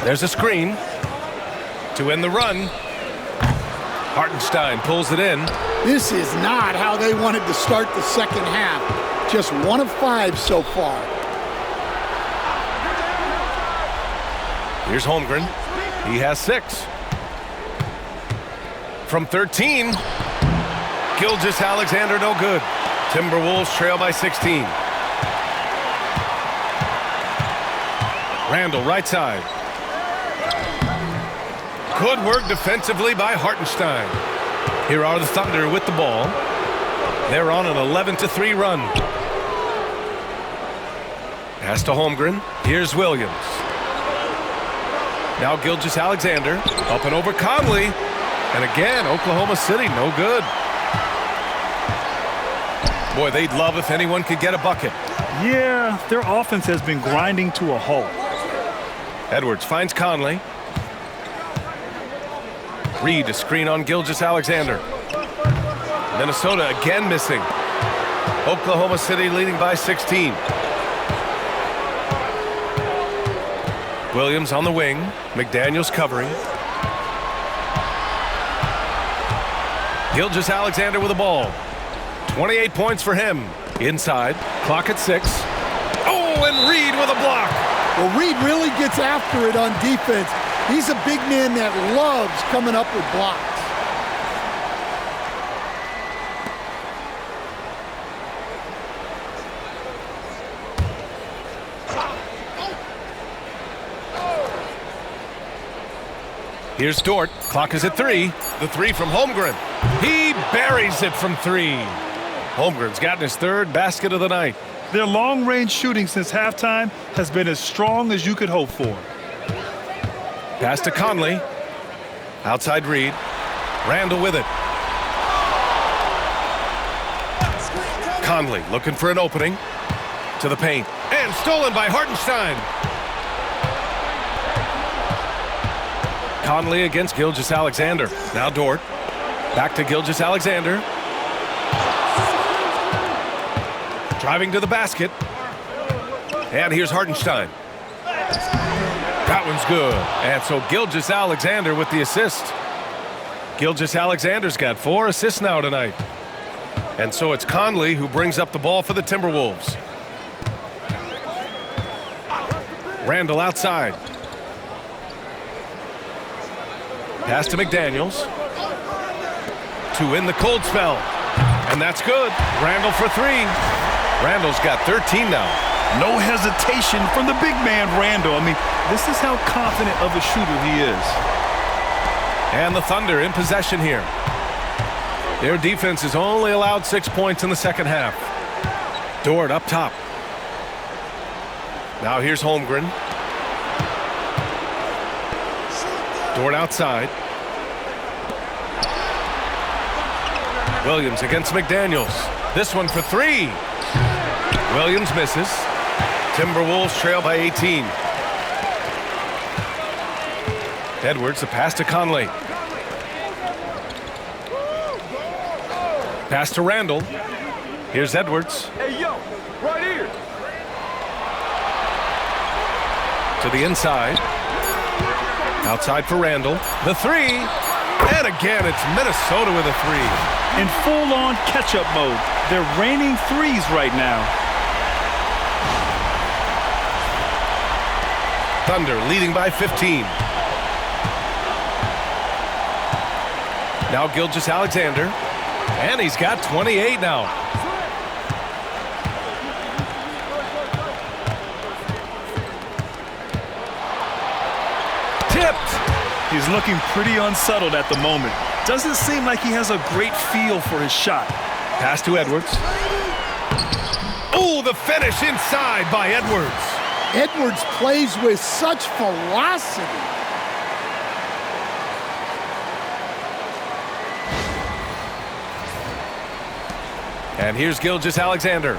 There's a screen to end the run. Hartenstein pulls it in. This is not how they wanted to start the second half. Just 1 of 5 so far. Here's Holmgren. He has 6. From 13. Gilgeous-Alexander no good. Timberwolves trail by 16. Randall right side. Good work defensively by Hartenstein. Here are the Thunder with the ball. They're on an 11-3 run. Pass to Holmgren. Here's Williams. Now Gilgeous-Alexander up and over Conley. And again, Oklahoma City no good. Boy, they'd love if anyone could get a bucket. Yeah, their offense has been grinding to a halt. Edwards finds Conley. Reed a screen on Gilgeous-Alexander. Minnesota again missing. Oklahoma City leading by 16. Williams on the wing. McDaniels covering. Gilgeous-Alexander with the ball. 28 points for him. Inside. Clock at 6. Oh, and Reed with a block. Well, Reed really gets after it on defense. He's a big man that loves coming up with blocks. Here's Dort. Clock is at 3. The 3 from Holmgren. He buries it from 3. Holmgren's gotten his 3rd basket of the night. Their long-range shooting since halftime has been as strong as you could hope for. Pass to Conley. Outside Reed. Randall with it. Conley looking for an opening. To the paint. And stolen by Hartenstein. Conley against Gilgeous-Alexander. Now Dort. Back to Gilgeous-Alexander. Driving to the basket. And here's Hartenstein. That one's good. And so Gilgeous-Alexander with the assist. Gilgeous-Alexander's got 4 assists now tonight. And so it's Conley who brings up the ball for the Timberwolves. Randall outside. Pass to McDaniels. To end the cold spell. And that's good. Randall for 3. Randall's got 13 now. No hesitation from the big man, Randall. I mean, this is how confident of a shooter he is. And the Thunder in possession here. Their defense has only allowed 6 points in the second half. Dort up top. Now here's Holmgren. Dort outside. Williams against McDaniels. This one for three. Williams misses. Timberwolves trail by 18. Edwards, the pass to Conley. Pass to Randall. Here's Edwards. Hey, yo, right here. To the inside. Outside for Randall. The three. And again, it's Minnesota with a three. In full-on catch-up mode. They're raining threes right now. Thunder leading by 15. Now Gilgeous-Alexander. And he's got 28 now. Tipped. He's looking pretty unsettled at the moment. Doesn't seem like he has a great feel for his shot. Pass to Edwards. Oh, the finish inside by Edwards. Edwards plays with such velocity. And here's Gilgeous-Alexander.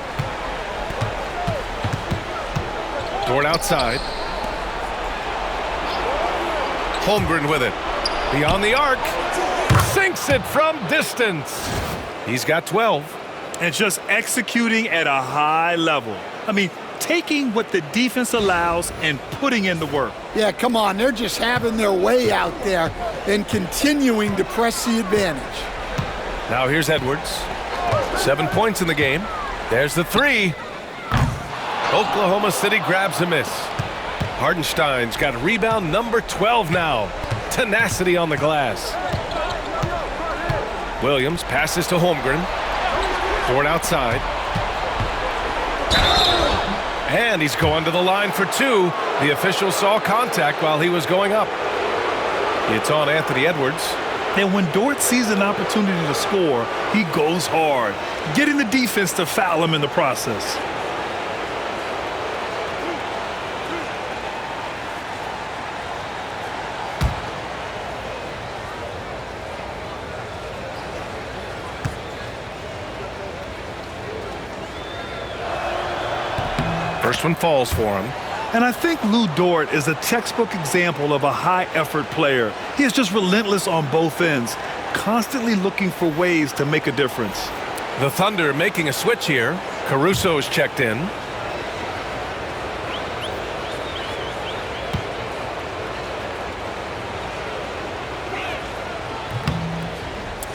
Dort outside. Holmgren with it. Beyond the arc. Sinks it from distance. He's got 12. And just executing at a high level. I mean, taking what the defense allows and putting in the work. Yeah, come on. They're just having their way out there and continuing to press the advantage. Now here's Edwards. 7 points in the game. There's the three. Oklahoma City grabs a miss. Hartenstein's got rebound number 12 now. Tenacity on the glass. Williams passes to Holmgren. Dort outside. And he's going to the line for two. The official saw contact while he was going up. It's on Anthony Edwards. And when Dort sees an opportunity to score, he goes hard, getting the defense to foul him in the process. First one falls for him. And I think Lou Dort is a textbook example of a high-effort player. He is just relentless on both ends, constantly looking for ways to make a difference. The Thunder making a switch here. Caruso's checked in.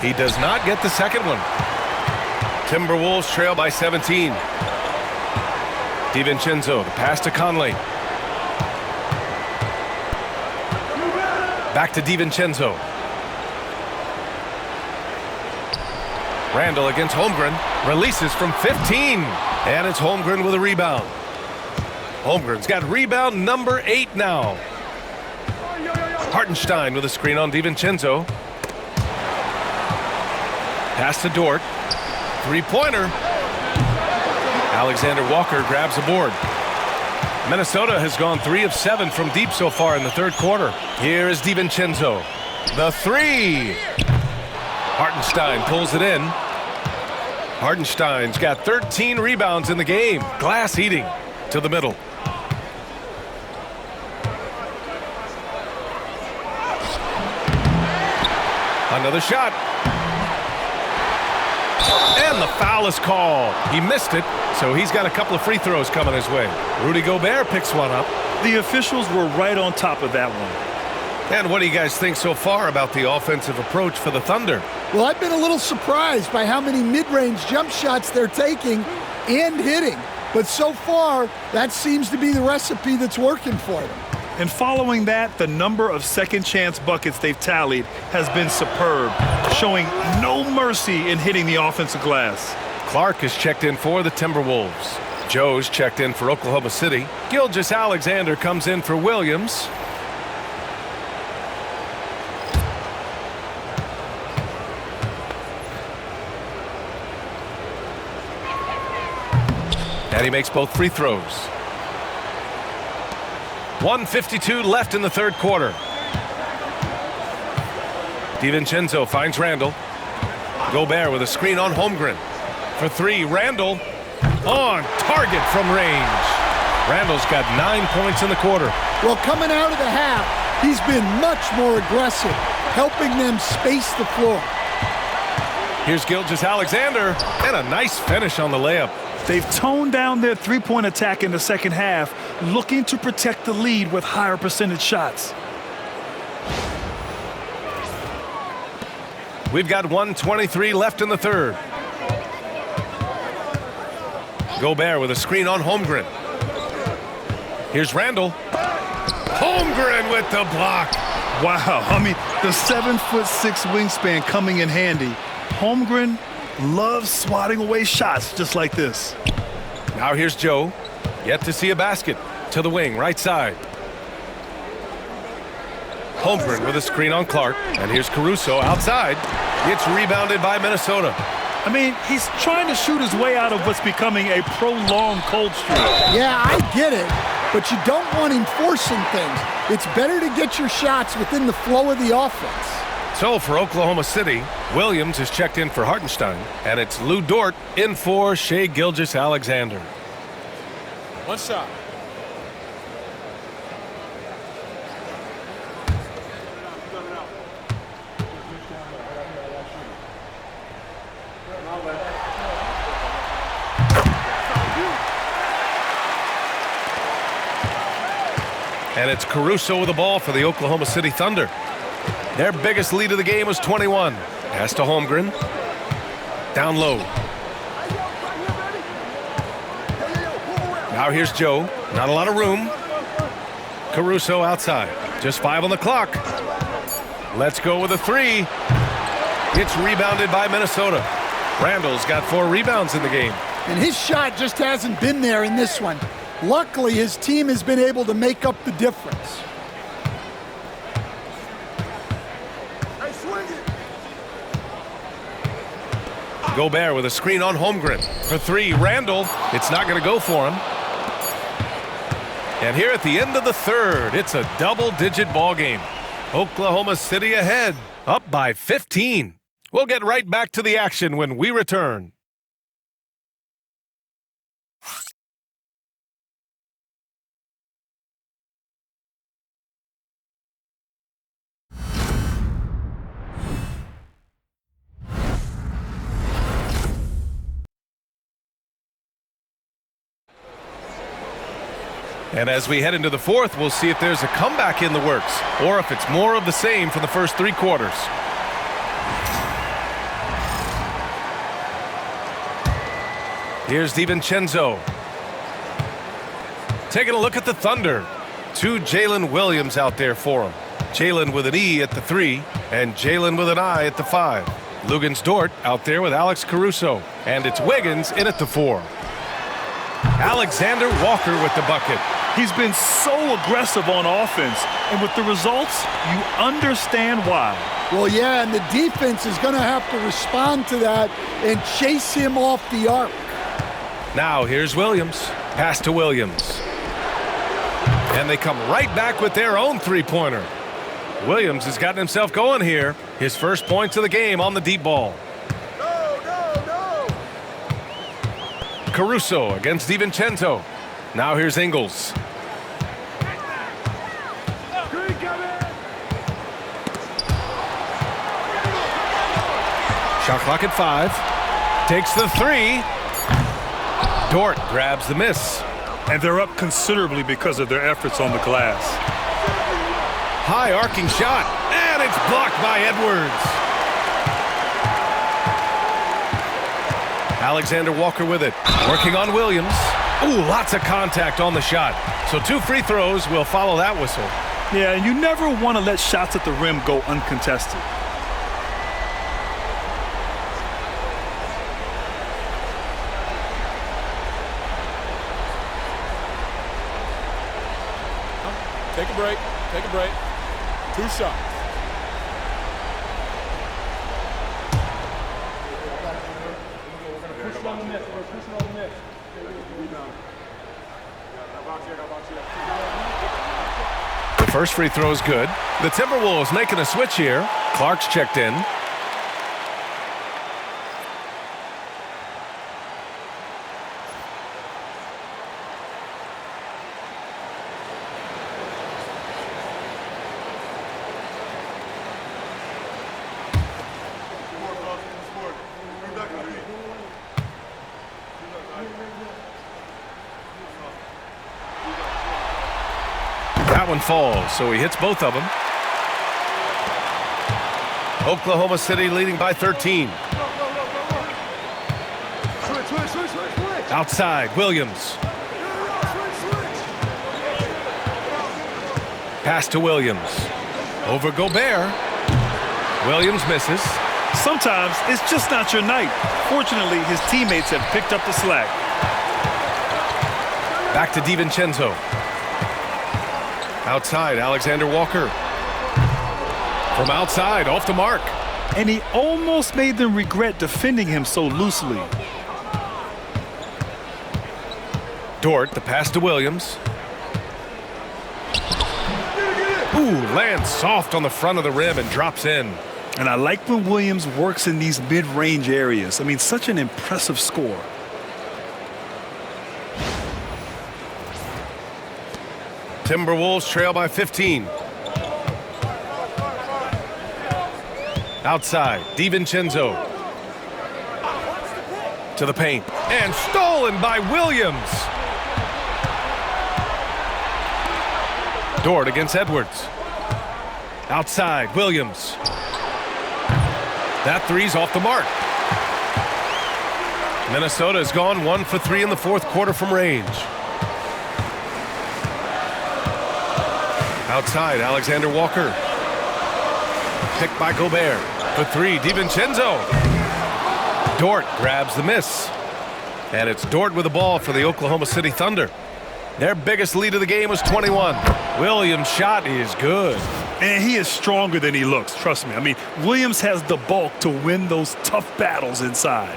He does not get the second one. Timberwolves trail by 17. DiVincenzo, the pass to Conley. Back to DiVincenzo. Randall against Holmgren. Releases from 15. And it's Holmgren with a rebound. Holmgren's got rebound number 8 now. Hartenstein with a screen on DiVincenzo. Pass to Dort. Three-pointer. Alexander Walker grabs the board. Minnesota has gone 3 of 7 from deep so far in the third quarter. Here is DiVincenzo. The three. Hartenstein pulls it in. Hartenstein's got 13 rebounds in the game. Glass eating to the middle. Another shot. And the foul is called. He missed it, so he's got a couple of free throws coming his way. Rudy Gobert picks one up. The officials were right on top of that one. And what do you guys think so far about the offensive approach for the Thunder? Well, I've been a little surprised by how many mid-range jump shots they're taking and hitting. But so far, that seems to be the recipe that's working for them. And following that, the number of second-chance buckets they've tallied has been superb, showing no mercy in hitting the offensive glass. Clark is checked in for the Timberwolves. Joe's checked in for Oklahoma City. Gilgeous-Alexander comes in for Williams. And he makes both free throws. 1:52 left in the third quarter. DiVincenzo finds Randall. Gobert with a screen on Holmgren. For three, Randall on target from range. Randall's got 9 points in the quarter. Well, coming out of the half, he's been much more aggressive, helping them space the floor. Here's Gilgeous-Alexander, and a nice finish on the layup. They've toned down their three-point attack in the second half, looking to protect the lead with higher percentage shots. We've got 1:23 left in the third. Gobert with a screen on Holmgren. Here's Randall. Holmgren with the block. Wow, I mean, the 7'6" wingspan coming in handy. Holmgren loves swatting away shots just like this. Now here's Joe. Yet to see a basket. To the wing, right side. Holmgren with a screen on Clark. And here's Caruso outside. It's rebounded by Minnesota. I mean, he's trying to shoot his way out of what's becoming a prolonged cold streak. Yeah, I get it, but you don't want him forcing things. It's better to get your shots within the flow of the offense. So for Oklahoma City, Williams is checked in for Hartenstein, and it's Lou Dort in for Shai Gilgeous-Alexander. One shot. And it's Caruso with the ball for the Oklahoma City Thunder. Their biggest lead of the game was 21. Pass to Holmgren. Down low. Now here's Joe. Not a lot of room. Caruso outside. Just 5 on the clock. Let's go with a three. It's rebounded by Minnesota. Randall's got 4 rebounds in the game. And his shot just hasn't been there in this one. Luckily, his team has been able to make up the difference. Gobert with a screen on Holmgren. For three, Randall. It's not going to go for him. And here at the end of the third, it's a double-digit ball game. Oklahoma City ahead, up by 15. We'll get right back to the action when we return. And as we head into the fourth, we'll see if there's a comeback in the works or if it's more of the same for the first 3 quarters. Here's DiVincenzo. Taking a look at the Thunder. 2 Jalen Williams out there for him. Jalen with an E at the 3 and Jalen with an I at the 5. Luguentz Dort out there with Alex Caruso. And it's Wiggins in at the 4. Alexander Walker with the bucket. He's been so aggressive on offense, and with the results, you understand why. Well, yeah, and the defense is going to have to respond to that and chase him off the arc. Now here's Williams. Pass to Williams. And they come right back with their own three-pointer. Williams has gotten himself going here. His first points of the game on the deep ball. Caruso against DiVincenzo. Now here's Ingles. Shot clock at 5. Takes the 3. Dort grabs the miss. And they're up considerably because of their efforts on the glass. High arcing shot. And it's blocked by Edwards. Alexander Walker with it. Working on Williams. Ooh, lots of contact on the shot. So 2 free throws will follow that whistle. Yeah, and you never want to let shots at the rim go uncontested. break. Take a break. 2 shots. The first free throw is good. The Timberwolves making a switch here. Clark's checked in. That one falls, so he hits both of them. Oklahoma City leading by 13. Outside, Williams. Pass to Williams. Over Gobert. Williams misses. Sometimes it's just not your night. Fortunately, his teammates have picked up the slack. Back to DiVincenzo. Outside, Alexander Walker. From outside, off the mark. And he almost made them regret defending him so loosely. Dort, the pass to Williams. Ooh, lands soft on the front of the rim and drops in. And I like when Williams works in these mid-range areas. I mean, such an impressive score. Timberwolves trail by 15. Outside, DiVincenzo. To the paint. And stolen by Williams. Dort against Edwards. Outside, Williams. That three's off the mark. Minnesota has gone 1 for 3 in the fourth quarter from range. Outside, Alexander Walker. Picked by Gobert. For 3, DiVincenzo. Dort grabs the miss. And it's Dort with the ball for the Oklahoma City Thunder. Their biggest lead of the game was 21. Williams' shot is good. And he is stronger than he looks, trust me. I mean, Williams has the bulk to win those tough battles inside.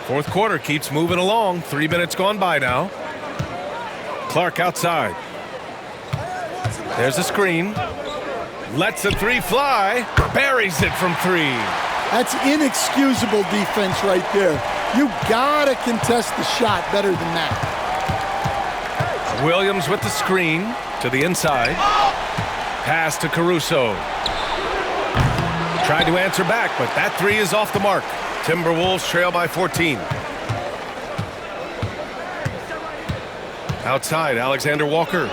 Fourth quarter keeps moving along. 3 minutes gone by now. Clark outside. There's a screen. Lets the three fly. Buries it from 3. That's inexcusable defense right there. You gotta contest the shot better than that. Williams with the screen to the inside. Pass to Caruso. Tried to answer back, but that 3 is off the mark. Timberwolves trail by 14. Outside, Alexander Walker.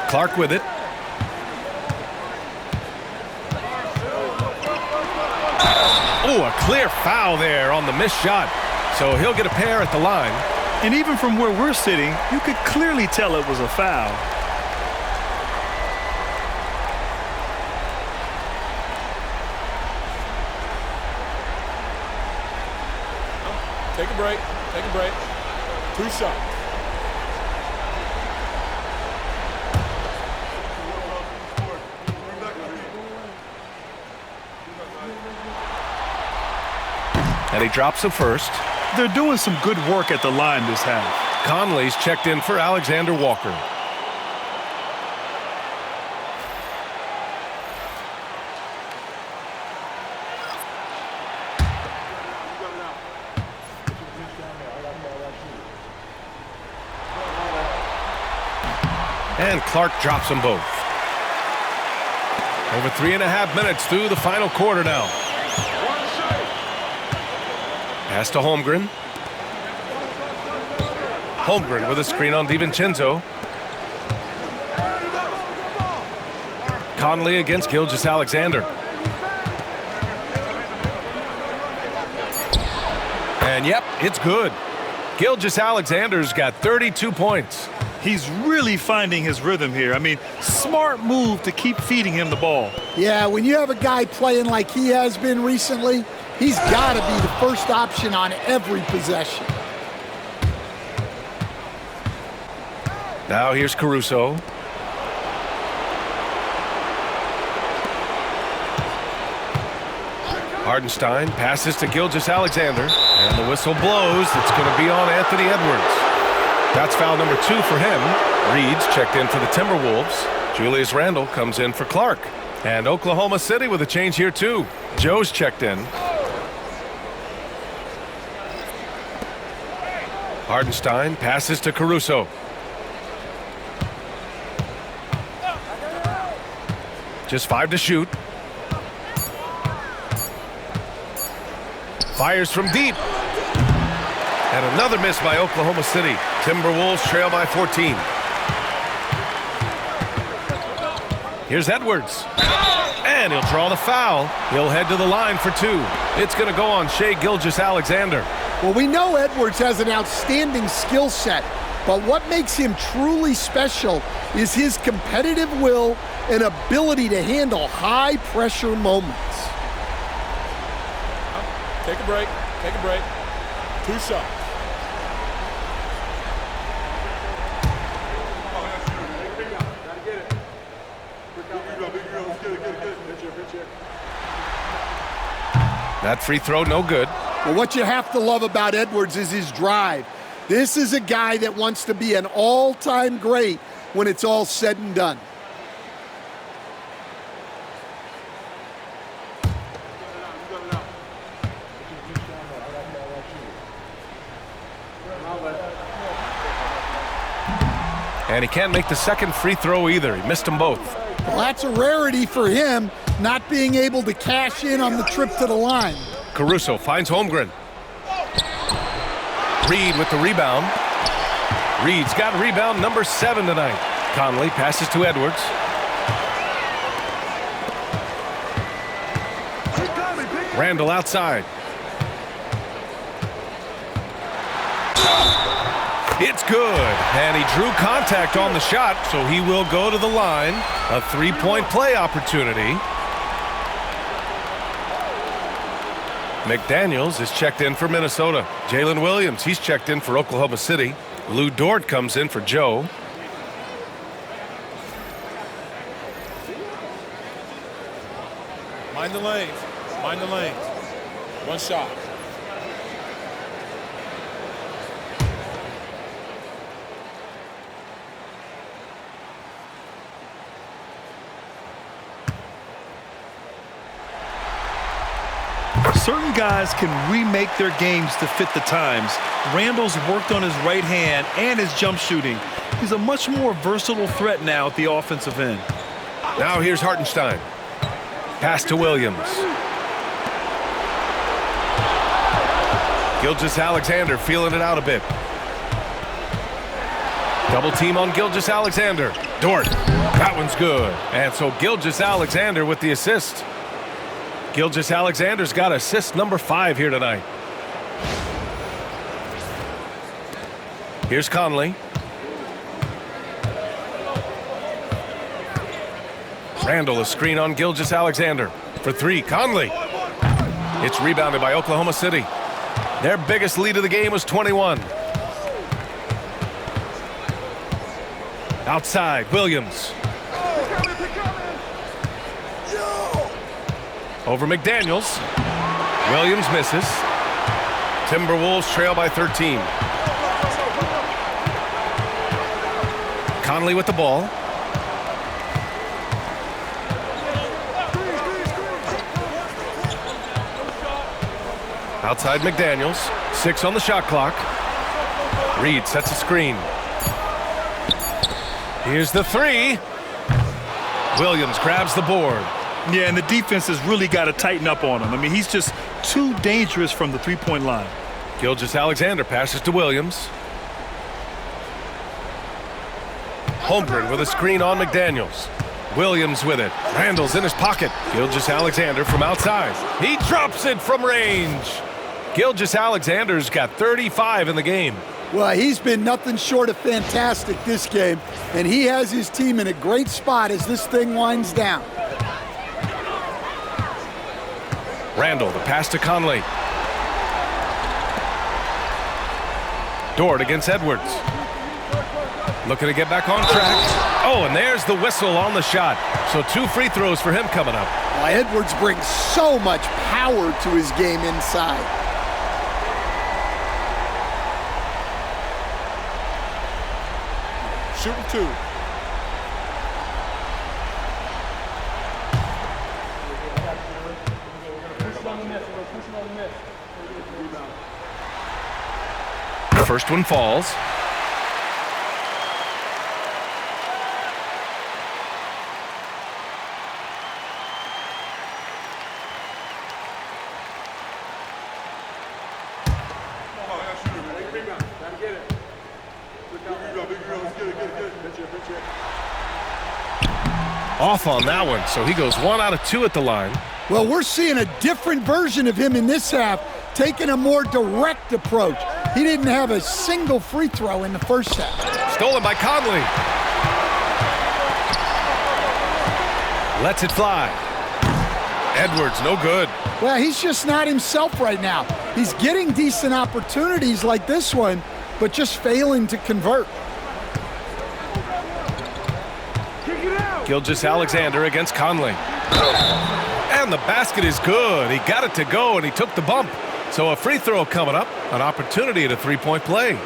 Clark with it. Oh, a clear foul there on the missed shot. So he'll get a pair at the line. And even from where we're sitting, you could clearly tell it was a foul. Take a break. Take a break. 2 shots. And he drops the first. They're doing some good work at the line this half. Conley's checked in for Alexander Walker. And Clark drops them both. Over 3.5 minutes through the final quarter now. Pass to Holmgren. Holmgren with a screen on DiVincenzo. Conley against Gilgeous-Alexander. And yep, it's good. Gilgeous-Alexander's got 32 points. He's really finding his rhythm here. I mean, smart move to keep feeding him the ball. Yeah, when you have a guy playing like he has been recently, He's got to be the first option on every possession. Now here's Caruso. Hardenstein passes to Gilgeous-Alexander, and the whistle blows. It's going to be on Anthony Edwards. That's foul number 2 for him. Reed's checked in for the Timberwolves. Julius Randle comes in for Clark. And Oklahoma City with a change here too. Joe's checked in. Hardenstein passes to Caruso. Just 5 to shoot. Fires from deep. And another miss by Oklahoma City. Timberwolves trail by 14. Here's Edwards. And he'll draw the foul. He'll head to the line for 2. It's going to go on Shai Gilgeous-Alexander. Well, we know Edwards has an outstanding skill set, but what makes him truly special is his competitive will and ability to handle high-pressure moments. Take a break. Take a break. 2 shots. That free throw, no good. Well, what you have to love about Edwards is his drive. This is a guy that wants to be an all-time great when it's all said and done. And he can't make the second free throw either. He missed them both. Well, that's a rarity for him, not being able to cash in on the trip to the line. Caruso finds Holmgren. Reed with the rebound. Reed's got rebound number 7 tonight. Conley passes to Edwards. Randle outside. It's good, and he drew contact on the shot, so he will go to the line. A 3-point play opportunity. McDaniels is checked in for Minnesota. Jalen Williams, he's checked in for Oklahoma City. Lou Dort comes in for Joe. Mind the lanes. Mind the lanes. 1 shot. Certain guys can remake their games to fit the times. Randle's worked on his right hand and his jump shooting. He's a much more versatile threat now at the offensive end. Now here's Hartenstein. Pass to Williams. Gilgeous-Alexander feeling it out a bit. Double team on Gilgeous-Alexander. Dort. That one's good. And so Gilgeous-Alexander with the assist. Gilgeous-Alexander's got assist number 5 here tonight. Here's Conley. Randle, a screen on Gilgeous-Alexander. For 3, Conley. It's rebounded by Oklahoma City. Their biggest lead of the game was 21. Outside, Williams. Over McDaniels. Williams misses. Timberwolves trail by 13. Conley with the ball. Outside McDaniels. 6 on the shot clock. Reed sets a screen. Here's the 3. Williams grabs the board. Yeah, and the defense has really got to tighten up on him. I mean, he's just too dangerous from the three-point line. Gilgeous-Alexander passes to Williams. Holmgren with a screen on McDaniels. Williams with it. Randle's in his pocket. Gilgeous-Alexander from outside. He drops it from range. Gilgeous-Alexander's got 35 in the game. Well, he's been nothing short of fantastic this game, and he has his team in a great spot as this thing winds down. Randall, the pass to Conley. Dort against Edwards. Looking to get back on track. Oh, and there's the whistle on the shot. So 2 free throws for him coming up. Well, Edwards brings so much power to his game inside. Shooting 2. The first one falls. Off on that one, so he goes 1 out of 2 at the line. Well, we're seeing a different version of him in this half, taking a more direct approach. He didn't have a single free throw in the first half. Stolen by Conley. Lets it fly. Edwards, no good. Well, he's just not himself right now. He's getting decent opportunities like this one, but just failing to convert. Gilgeous-Alexander against Conley. And the basket is good. He got it to go, and he took the bump. So a free throw coming up, an opportunity at a three-point play.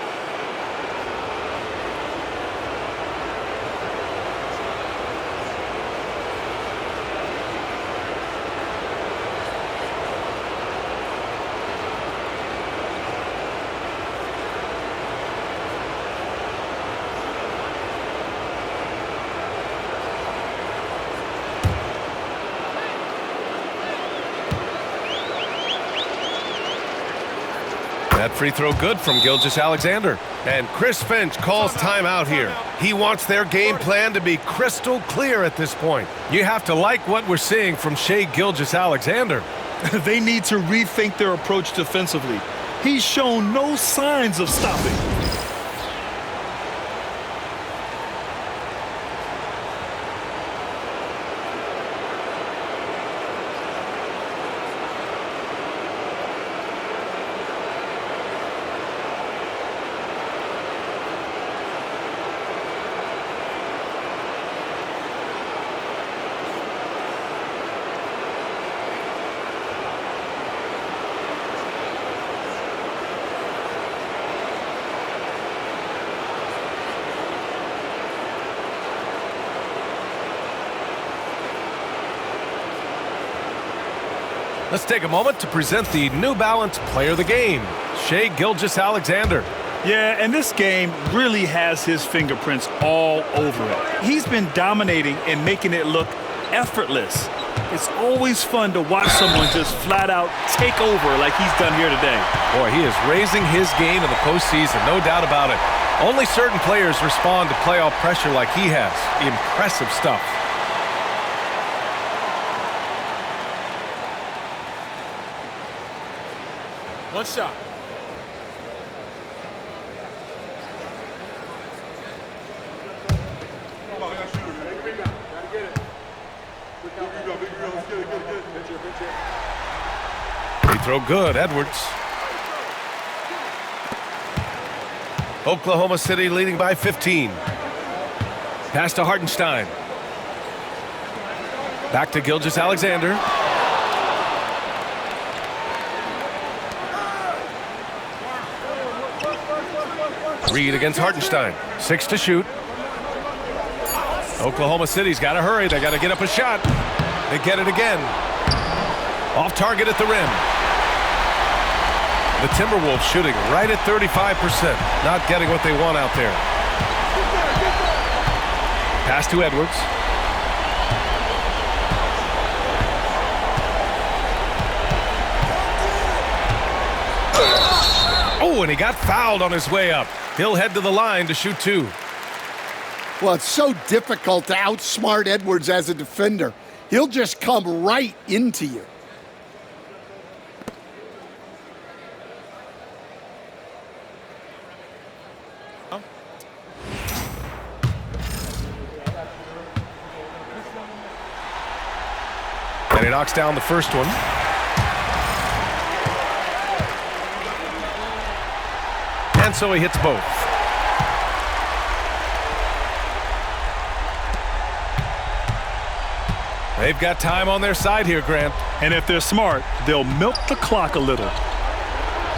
That free throw good from Gilgeous-Alexander. And Chris Finch calls timeout here. He wants their game plan to be crystal clear at this point. You have to like what we're seeing from Shai Gilgeous-Alexander. They need to rethink their approach defensively. He's shown no signs of stopping. Let's take a moment to present the New Balance Player of the Game, Shai Gilgeous-Alexander. Yeah, and this game really has his fingerprints all over it. He's been dominating and making it look effortless. It's always fun to watch someone just flat out take over like he's done here today. Boy, he is raising his game in the postseason, no doubt about it. Only certain players respond to playoff pressure like he has. Impressive stuff. One shot. Free throw good, Edwards. Oklahoma City leading by 15. Pass to Hartenstein. Back to Gilgeous-Alexander. Reed against Hartenstein. 6 to shoot. Oklahoma City's got to hurry. They got to get up a shot. They get it again. Off target at the rim. The Timberwolves shooting right at 35%. Not getting what they want out there. Pass to Edwards. Oh, and he got fouled on his way up. He'll head to the line to shoot 2. Well, it's so difficult to outsmart Edwards as a defender. He'll just come right into you. And he knocks down the first one. And so he hits both. They've got time on their side here, Grant. And if they're smart, they'll milk the clock a little.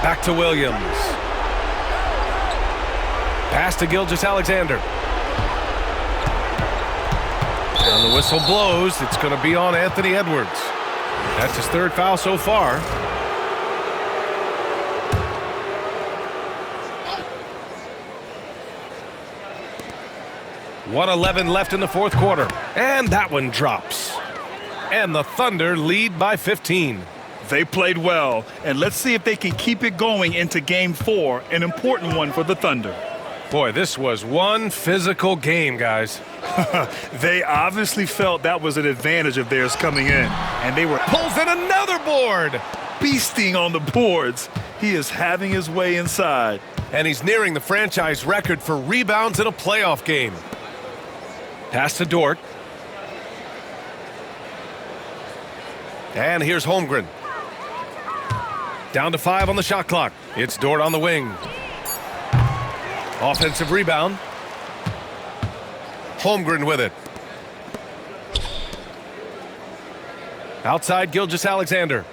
Back to Williams. Pass to Gilgeous-Alexander. And the whistle blows. It's going to be on Anthony Edwards. That's his third foul so far. .111 left in the fourth quarter. And that one drops. And the Thunder lead by 15. They played well, and let's see if they can keep it going into Game 4, an important one for the Thunder. Boy, this was one physical game, guys. They obviously felt that was an advantage of theirs coming in, and they were Pulls in another board. feasting on the boards. He is having his way inside. And he's nearing the franchise record for rebounds in a playoff game. Pass to Dort. And here's Holmgren. Down to 5 on the shot clock. It's Dort on the wing. Offensive rebound. Holmgren with it. Outside Gilgeous-Alexander.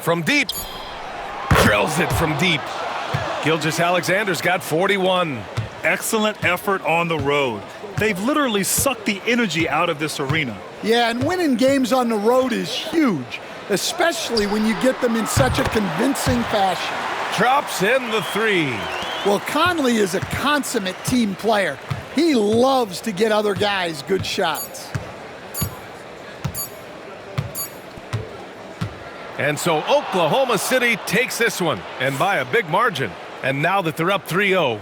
From deep. Drills it from deep. Gilgeous-Alexander's got 41. Excellent effort on the road. They've literally sucked the energy out of this arena. Yeah, and winning games on the road is huge, especially when you get them in such a convincing fashion. Drops in the 3. Well, Conley is a consummate team player. He loves to get other guys good shots. And so Oklahoma City takes this one, and by a big margin. And now that they're up 3-0,